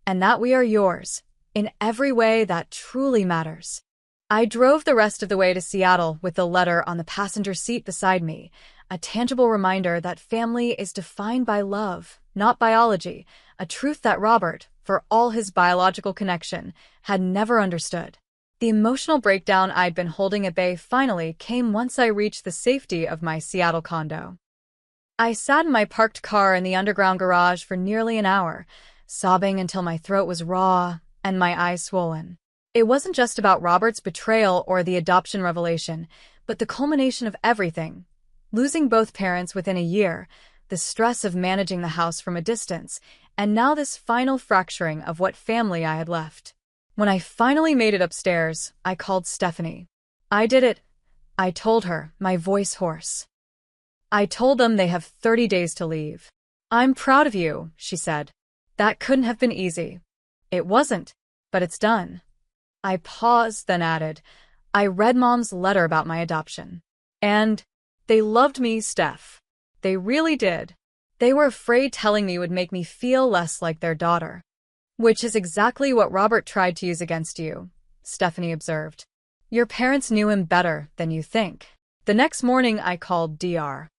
"and that we are yours, in every way that truly matters." I drove the rest of the way to Seattle with the letter on the passenger seat beside me, a tangible reminder that family is defined by love, not biology, a truth that Robert, for all his biological connection, had never understood. The emotional breakdown I'd been holding at bay finally came once I reached the safety of my Seattle condo. I sat in my parked car in the underground garage for nearly an hour, sobbing until my throat was raw and my eyes swollen. It wasn't just about Robert's betrayal or the adoption revelation, but the culmination of everything. Losing both parents within a year, the stress of managing the house from a distance, and now this final fracturing of what family I had left. When I finally made it upstairs, I called Stephanie. "I did it," I told her, my voice hoarse. "I told them they have 30 days to leave." "I'm proud of you," she said. "That couldn't have been easy." "It wasn't, but it's done." I paused, then added, "I read Mom's letter about my adoption. And they loved me, Steph. They really did. They were afraid telling me would make me feel less like their daughter." "Which is exactly what Robert tried to use against you," Stephanie observed. "Your parents knew him better than you think." The next morning I called Dr.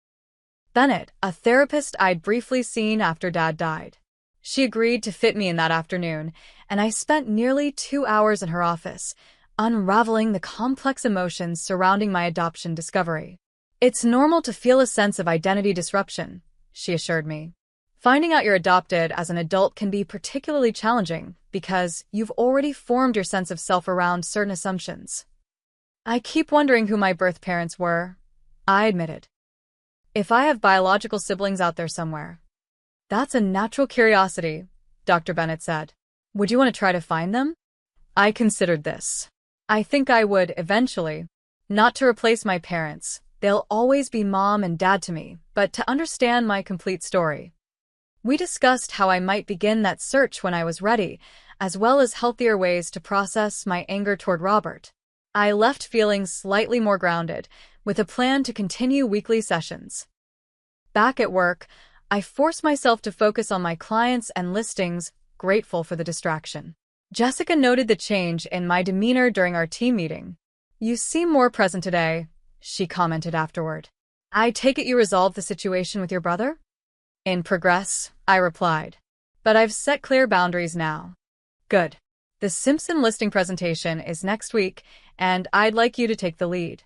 Bennett, a therapist I'd briefly seen after Dad died. She agreed to fit me in that afternoon, and I spent nearly 2 hours in her office, unraveling the complex emotions surrounding my adoption discovery. "It's normal to feel a sense of identity disruption," she assured me. "Finding out you're adopted as an adult can be particularly challenging because you've already formed your sense of self around certain assumptions." "I keep wondering who my birth parents were," I admitted. "If I have biological siblings out there somewhere." "That's a natural curiosity," Dr. Bennett said. "Would you want to try to find them?" I considered this. "I think I would, eventually. Not to replace my parents. They'll always be Mom and Dad to me, but to understand my complete story." We discussed how I might begin that search when I was ready, as well as healthier ways to process my anger toward Robert. I left feeling slightly more grounded, with a plan to continue weekly sessions. Back at work, I forced myself to focus on my clients and listings, grateful for the distraction. Jessica noted the change in my demeanor during our team meeting. "You seem more present today," she commented afterward. "I take it you resolved the situation with your brother?" "In progress," I replied. "But I've set clear boundaries now." "Good. The Simpson listing presentation is next week, and I'd like you to take the lead."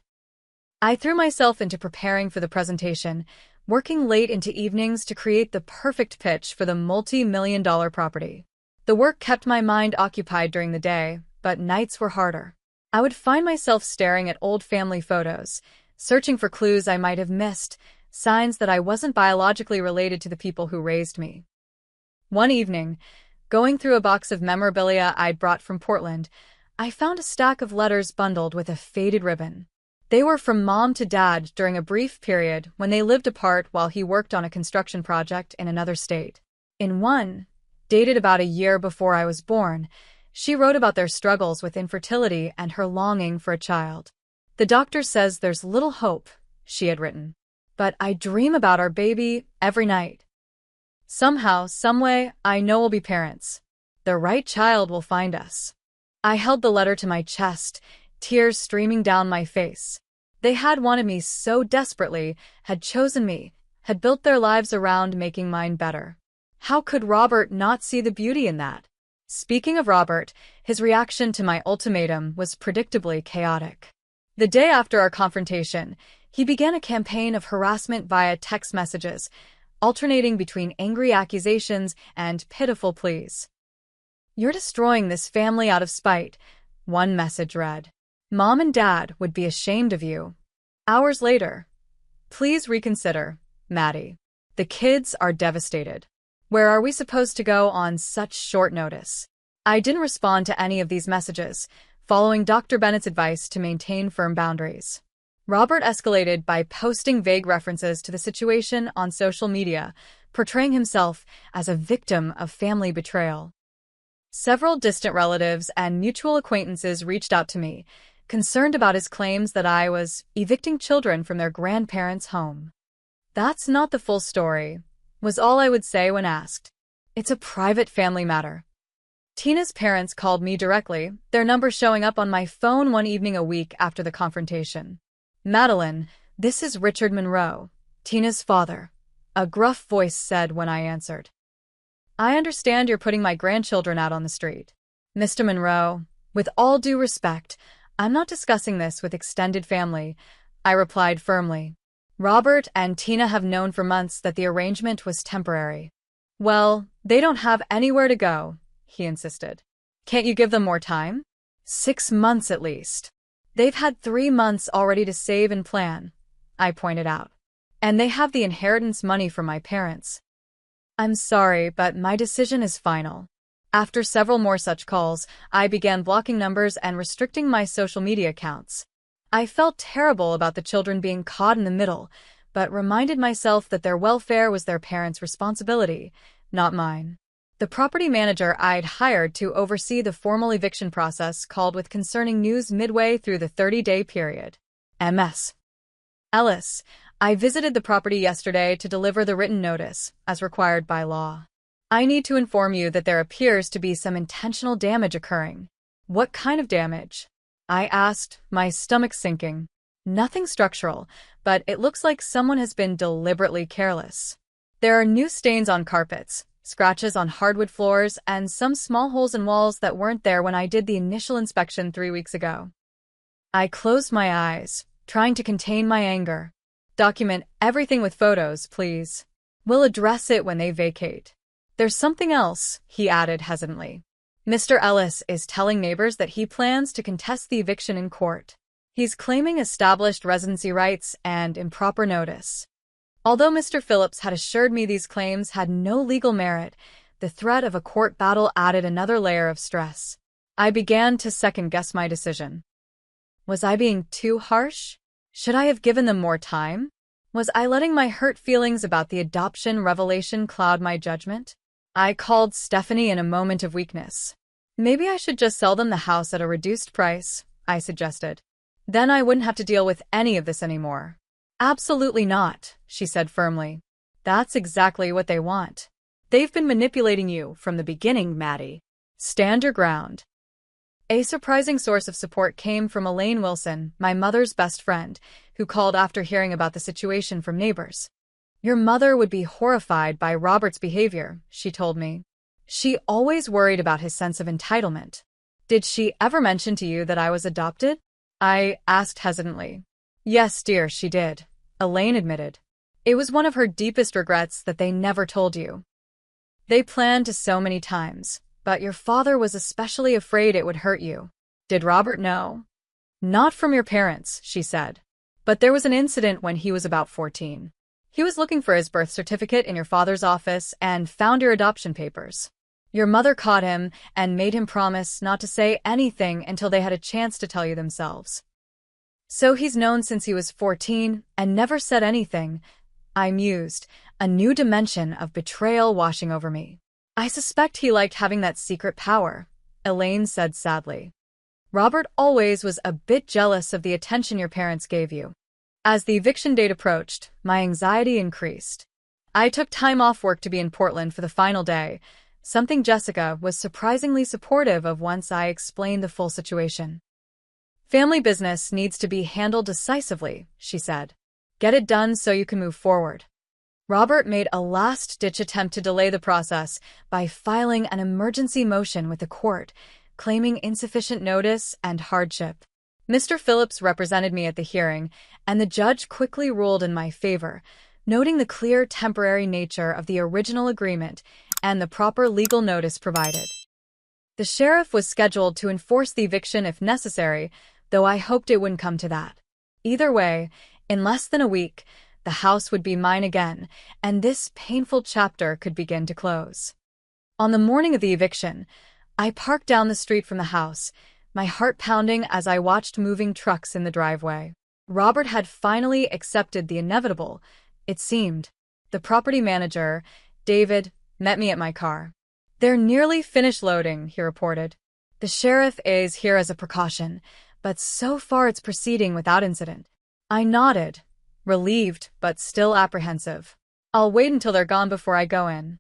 I threw myself into preparing for the presentation, working late into evenings to create the perfect pitch for the multi-million-dollar property. The work kept my mind occupied during the day, but nights were harder. I would find myself staring at old family photos, searching for clues I might have missed, signs that I wasn't biologically related to the people who raised me. One evening, going through a box of memorabilia I'd brought from Portland, I found a stack of letters bundled with a faded ribbon. They were from Mom to Dad during a brief period when they lived apart while he worked on a construction project in another state. In one, dated about a year before I was born, she wrote about their struggles with infertility and her longing for a child. "The doctor says there's little hope," she had written. "But I dream about our baby every night. Somehow, someway, I know we'll be parents. The right child will find us." I held the letter to my chest, tears streaming down my face. They had wanted me so desperately, had chosen me, had built their lives around making mine better. How could Robert not see the beauty in that? Speaking of Robert, his reaction to my ultimatum was predictably chaotic. The day after our confrontation, He began a campaign of harassment via text messages, alternating between angry accusations and pitiful pleas. "You're destroying this family out of spite," one message read. "Mom and Dad would be ashamed of you." Hours later, "Please reconsider, Maddie. The kids are devastated. Where are we supposed to go on such short notice?" I didn't respond to any of these messages, following Dr. Bennett's advice to maintain firm boundaries. Robert escalated by posting vague references to the situation on social media, portraying himself as a victim of family betrayal. Several distant relatives and mutual acquaintances reached out to me, concerned about his claims that I was evicting children from their grandparents' home. "That's not the full story," was all I would say when asked. "It's a private family matter." Tina's parents called me directly, their number showing up on my phone one evening a week after the confrontation. "Madeline, this is Richard Monroe, Tina's father," a gruff voice said when I answered. "I understand you're putting my grandchildren out on the street." "Mr. Monroe, with all due respect, I'm not discussing this with extended family," I replied firmly. "Robert and Tina have known for months that the arrangement was temporary." "Well, they don't have anywhere to go," he insisted. "Can't you give them more time?" "6 months at least." "They've had 3 months already to save and plan," I pointed out. "And they have the inheritance money from my parents." "I'm sorry, but my decision is final." After several more such calls, I began blocking numbers and restricting my social media accounts. I felt terrible about the children being caught in the middle, but reminded myself that their welfare was their parents' responsibility, not mine. The property manager I'd hired to oversee the formal eviction process called with concerning news midway through the 30-day period. Ms. Ellis, I visited the property yesterday to deliver the written notice, as required by law. I need to inform you that there appears to be some intentional damage occurring. "What kind of damage?" I asked, my stomach sinking. "Nothing structural, but it looks like someone has been deliberately careless. There are new stains on carpets, scratches on hardwood floors, and some small holes in walls that weren't there when I did the initial inspection 3 weeks ago." I closed my eyes, trying to contain my anger. "Document everything with photos, please. We'll address it when they vacate." "There's something else," he added hesitantly. "Mr. Ellis is telling neighbors that he plans to contest the eviction in court. He's claiming established residency rights and improper notice." Although Mr. Phillips had assured me these claims had no legal merit, the threat of a court battle added another layer of stress. I began to second-guess my decision. Was I being too harsh? Should I have given them more time? Was I letting my hurt feelings about the adoption revelation cloud my judgment? I called Stephanie in a moment of weakness. "Maybe I should just sell them the house at a reduced price," I suggested. "Then I wouldn't have to deal with any of this anymore." "Absolutely not," she said firmly. "That's exactly what they want. They've been manipulating you from the beginning, Maddie. Stand your ground." A surprising source of support came from Elaine Wilson, my mother's best friend, who called after hearing about the situation from neighbors. "Your mother would be horrified by Robert's behavior," she told me. "She always worried about his sense of entitlement." "Did she ever mention to you that I was adopted?" I asked hesitantly. "Yes, dear, she did," Elaine admitted. "It was one of her deepest regrets that they never told you. They planned to so many times, but your father was especially afraid it would hurt you." "Did Robert know?" "Not from your parents," she said. "But there was an incident when he was about 14. He was looking for his birth certificate in your father's office and found your adoption papers. Your mother caught him and made him promise not to say anything until they had a chance to tell you themselves. So he's known since he was 14 and never said anything." I mused, a new dimension of betrayal washing over me. "I suspect he liked having that secret power," Elaine said sadly. "Robert always was a bit jealous of the attention your parents gave you." As the eviction date approached, my anxiety increased. I took time off work to be in Portland for the final day, something Jessica was surprisingly supportive of once I explained the full situation. "Family business needs to be handled decisively," she said. "Get it done so you can move forward." Robert made a last-ditch attempt to delay the process by filing an emergency motion with the court, claiming insufficient notice and hardship. Mr. Phillips represented me at the hearing, and the judge quickly ruled in my favor, noting the clear temporary nature of the original agreement and the proper legal notice provided. The sheriff was scheduled to enforce the eviction if necessary, though I hoped it wouldn't come to that. Either way, in less than a week, the house would be mine again, and this painful chapter could begin to close. On the morning of the eviction, I parked down the street from the house, my heart pounding as I watched moving trucks in the driveway. Robert had finally accepted the inevitable, it seemed. The property manager, David, met me at my car. "They're nearly finished loading," he reported. "The sheriff is here as a precaution, but so far it's proceeding without incident." I nodded, relieved but still apprehensive. "I'll wait until they're gone before I go in."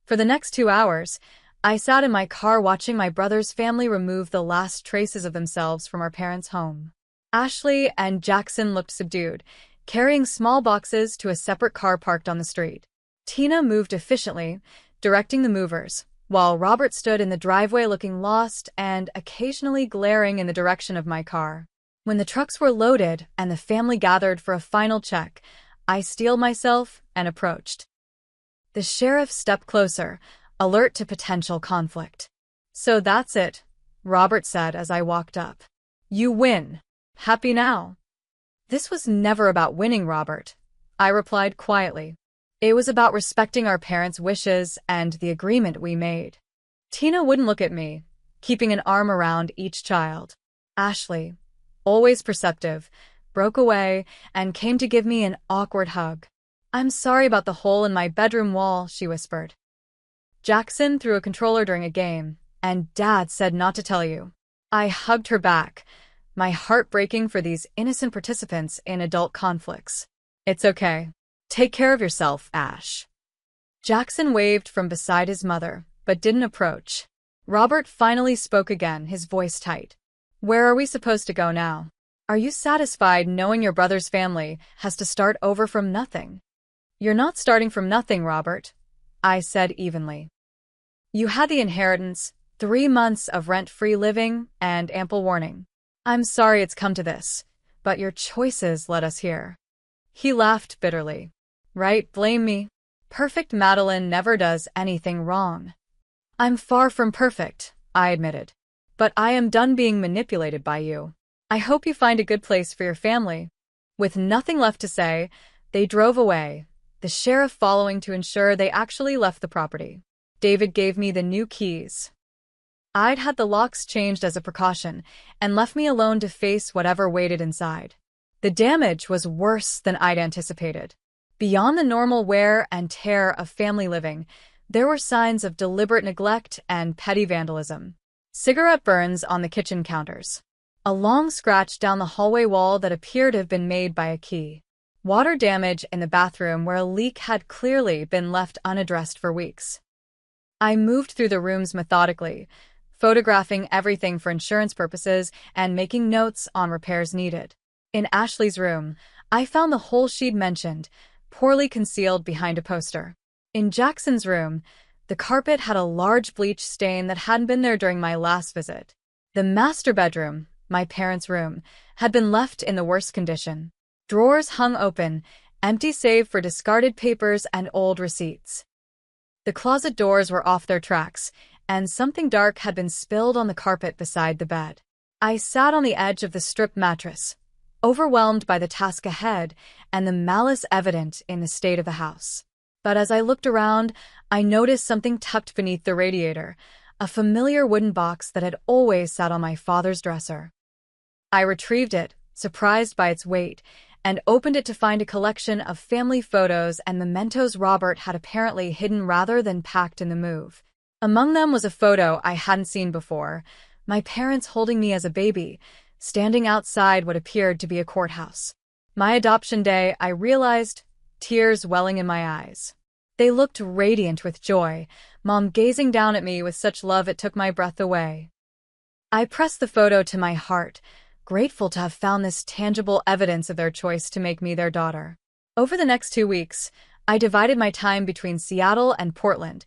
For the next 2 hours, I sat in my car watching my brother's family remove the last traces of themselves from our parents' home. Ashley and Jackson looked subdued, carrying small boxes to a separate car parked on the street. Tina moved efficiently, directing the movers, while Robert stood in the driveway looking lost and occasionally glaring in the direction of my car. When the trucks were loaded and the family gathered for a final check, I steeled myself and approached. The sheriff stepped closer, alert to potential conflict. "So that's it," Robert said as I walked up. "You win. Happy now?" "This was never about winning, Robert," I replied quietly. "It was about respecting our parents' wishes and the agreement we made." Tina wouldn't look at me, keeping an arm around each child. Ashley, always perceptive, broke away and came to give me an awkward hug. "I'm sorry about the hole in my bedroom wall," she whispered. "Jackson threw a controller during a game, and Dad said not to tell you." I hugged her back, my heart breaking for these innocent participants in adult conflicts. "It's okay. Take care of yourself, Ash." Jackson waved from beside his mother, but didn't approach. Robert finally spoke again, his voice tight. "Where are we supposed to go now? Are you satisfied knowing your brother's family has to start over from nothing?" "You're not starting from nothing, Robert," I said evenly. "You had the inheritance, 3 months of rent-free living, and ample warning. I'm sorry it's come to this, but your choices led us here." He laughed bitterly. "Right, blame me. Perfect Madeline never does anything wrong." "I'm far from perfect," I admitted. "But I am done being manipulated by you. I hope you find a good place for your family." With nothing left to say, they drove away, the sheriff following to ensure they actually left the property. David gave me the new keys. I'd had the locks changed as a precaution and left me alone to face whatever waited inside. The damage was worse than I'd anticipated. Beyond the normal wear and tear of family living, there were signs of deliberate neglect and petty vandalism. Cigarette burns on the kitchen counters. A long scratch down the hallway wall that appeared to have been made by a key. Water damage in the bathroom where a leak had clearly been left unaddressed for weeks. I moved through the rooms methodically, photographing everything for insurance purposes and making notes on repairs needed. In Ashley's room, I found the hole she'd mentioned, poorly concealed behind a poster. In Jackson's room, the carpet had a large bleach stain that hadn't been there during my last visit. The master bedroom, my parents' room, had been left in the worst condition. Drawers hung open, empty save for discarded papers and old receipts. The closet doors were off their tracks, and something dark had been spilled on the carpet beside the bed. I sat on the edge of the stripped mattress, overwhelmed by the task ahead and the malice evident in the state of the house. But as I looked around, I noticed something tucked beneath the radiator, a familiar wooden box that had always sat on my father's dresser. I retrieved it, surprised by its weight, and opened it to find a collection of family photos and mementos Robert had apparently hidden rather than packed in the move. Among them was a photo I hadn't seen before, my parents holding me as a baby, standing outside what appeared to be a courthouse. My adoption day, I realized, tears welling in my eyes. They looked radiant with joy, Mom gazing down at me with such love it took my breath away. I pressed the photo to my heart, grateful to have found this tangible evidence of their choice to make me their daughter. Over the next 2 weeks, I divided my time between Seattle and Portland,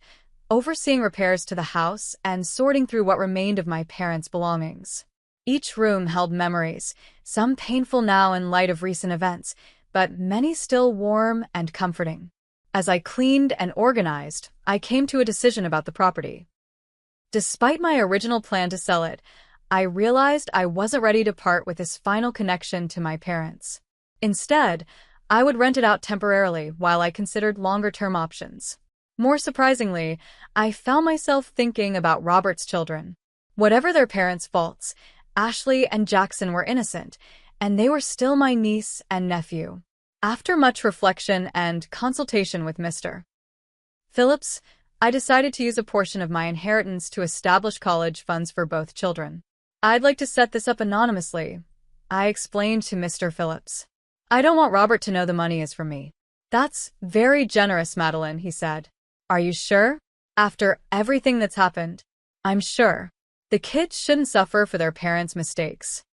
overseeing repairs to the house and sorting through what remained of my parents' belongings. Each room held memories, some painful now in light of recent events, but many still warm and comforting. As I cleaned and organized, I came to a decision about the property. Despite my original plan to sell it, I realized I wasn't ready to part with this final connection to my parents. Instead, I would rent it out temporarily while I considered longer-term options. More surprisingly, I found myself thinking about Robert's children. Whatever their parents' faults, Ashley and Jackson were innocent, and they were still my niece and nephew. After much reflection and consultation with Mr. Phillips, I decided to use a portion of my inheritance to establish college funds for both children. I'd like to set this up anonymously, I explained to Mr. Phillips. I don't want Robert to know the money is from me. That's very generous, Madeline, he said. Are you sure? After everything that's happened, I'm sure. The kids shouldn't suffer for their parents' mistakes.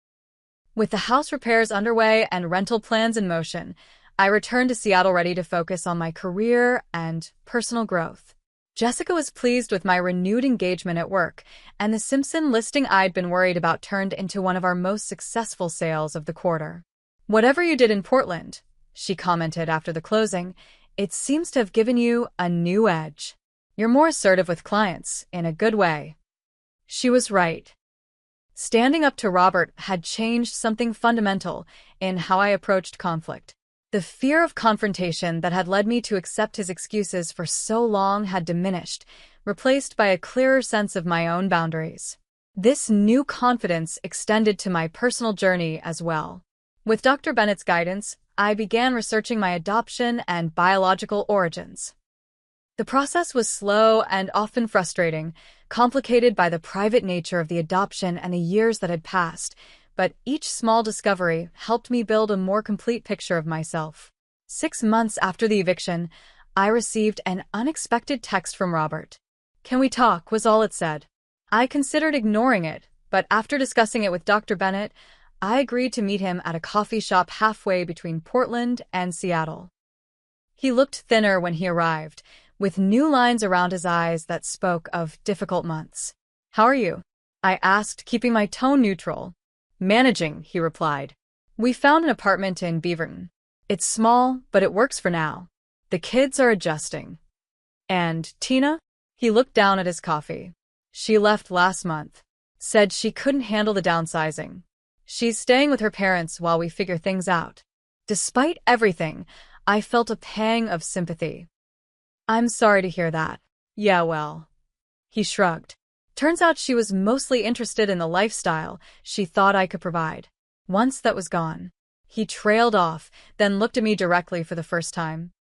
With the house repairs underway and rental plans in motion, I returned to Seattle ready to focus on my career and personal growth. Jessica was pleased with my renewed engagement at work, and the Simpson listing I'd been worried about turned into one of our most successful sales of the quarter. Whatever you did in Portland, she commented after the closing, it seems to have given you a new edge. You're more assertive with clients, in a good way. She was right. Standing up to Robert had changed something fundamental in how I approached conflict. The fear of confrontation that had led me to accept his excuses for so long had diminished, replaced by a clearer sense of my own boundaries. This new confidence extended to my personal journey as well. With Dr. Bennett's guidance, I began researching my adoption and biological origins. The process was slow and often frustrating, complicated by the private nature of the adoption and the years that had passed, but each small discovery helped me build a more complete picture of myself. 6 months after the eviction, I received an unexpected text from Robert. "Can we talk?" was all it said. I considered ignoring it, but after discussing it with Dr. Bennett, I agreed to meet him at a coffee shop halfway between Portland and Seattle. He looked thinner when he arrived, with new lines around his eyes that spoke of difficult months. "How are you?" I asked, keeping my tone neutral. "Managing," he replied. "We found an apartment in Beaverton. It's small, but it works for now. The kids are adjusting." "And Tina?" He looked down at his coffee. "She left last month. Said she couldn't handle the downsizing. She's staying with her parents while we figure things out." Despite everything, I felt a pang of sympathy. "I'm sorry to hear that." "Yeah, well." He shrugged. Turns out she was mostly interested in the lifestyle she thought I could provide. Once that was gone, he trailed off, then looked at me directly for the first time.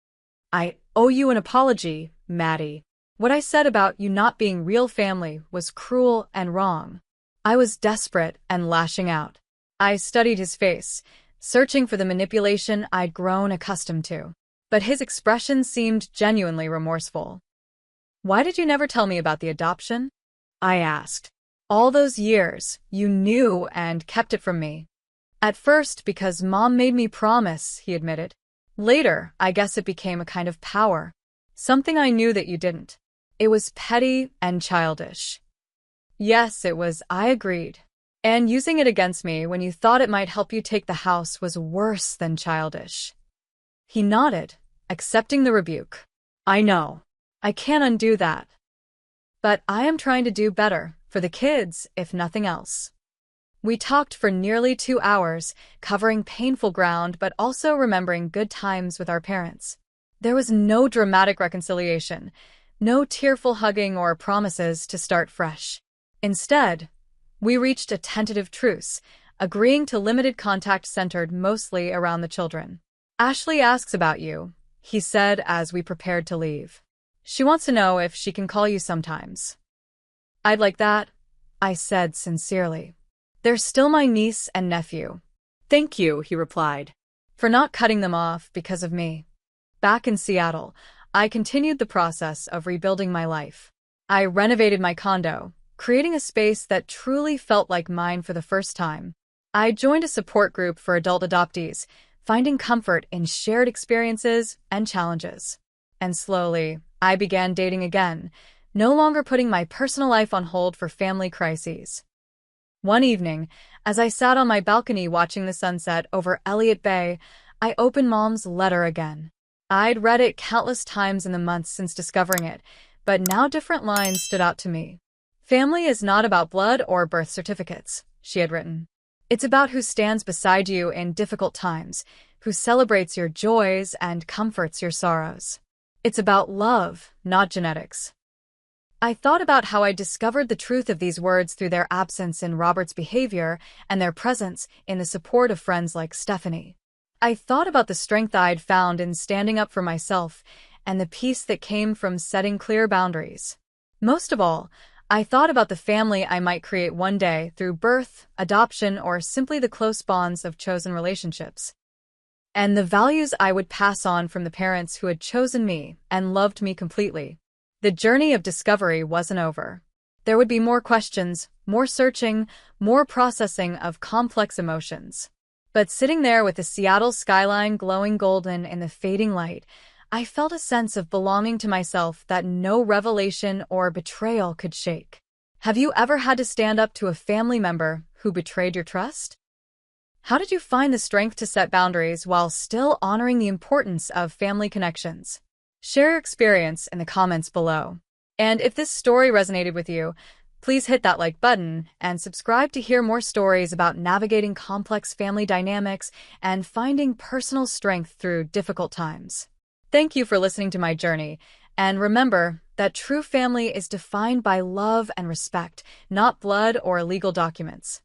"I owe you an apology, Maddie. What I said about you not being real family was cruel and wrong." I was desperate and lashing out. I studied his face, searching for the manipulation I'd grown accustomed to. But his expression seemed genuinely remorseful. "Why did you never tell me about the adoption?" I asked. "All those years, you knew and kept it from me." "At first, because Mom made me promise," he admitted. "Later, I guess it became a kind of power. Something I knew that you didn't. It was petty and childish." "Yes, it was," I agreed. "And using it against me when you thought it might help you take the house was worse than childish." He nodded, accepting the rebuke. "I know. I can't undo that. But I am trying to do better, for the kids, if nothing else." We talked for nearly 2 hours, covering painful ground but also remembering good times with our parents. There was no dramatic reconciliation, no tearful hugging or promises to start fresh. Instead, we reached a tentative truce, agreeing to limited contact centered mostly around the children. "Ashley asks about you," he said as we prepared to leave. "She wants to know if she can call you sometimes." "I'd like that," I said sincerely. "They're still my niece and nephew." "Thank you," he replied, "for not cutting them off because of me." Back in Seattle, I continued the process of rebuilding my life. I renovated my condo, creating a space that truly felt like mine for the first time. I joined a support group for adult adoptees, finding comfort in shared experiences and challenges. And slowly, I began dating again, no longer putting my personal life on hold for family crises. One evening, as I sat on my balcony watching the sunset over Elliott Bay, I opened Mom's letter again. I'd read it countless times in the months since discovering it, but now different lines stood out to me. Family is not about blood or birth certificates, she had written. It's about who stands beside you in difficult times, who celebrates your joys and comforts your sorrows. It's about love, not genetics. I thought about how I discovered the truth of these words through their absence in Robert's behavior and their presence in the support of friends like Stephanie. I thought about the strength I'd found in standing up for myself and the peace that came from setting clear boundaries. Most of all, I thought about the family I might create one day through birth, adoption, or simply the close bonds of chosen relationships. And the values I would pass on from the parents who had chosen me and loved me completely. The journey of discovery wasn't over. There would be more questions, more searching, more processing of complex emotions. But sitting there with the Seattle skyline glowing golden in the fading light, I felt a sense of belonging to myself that no revelation or betrayal could shake. Have you ever had to stand up to a family member who betrayed your trust? How did you find the strength to set boundaries while still honoring the importance of family connections? Share your experience in the comments below. And if this story resonated with you, please hit that like button and subscribe to hear more stories about navigating complex family dynamics and finding personal strength through difficult times. Thank you for listening to my journey, and remember that true family is defined by love and respect, not blood or legal documents.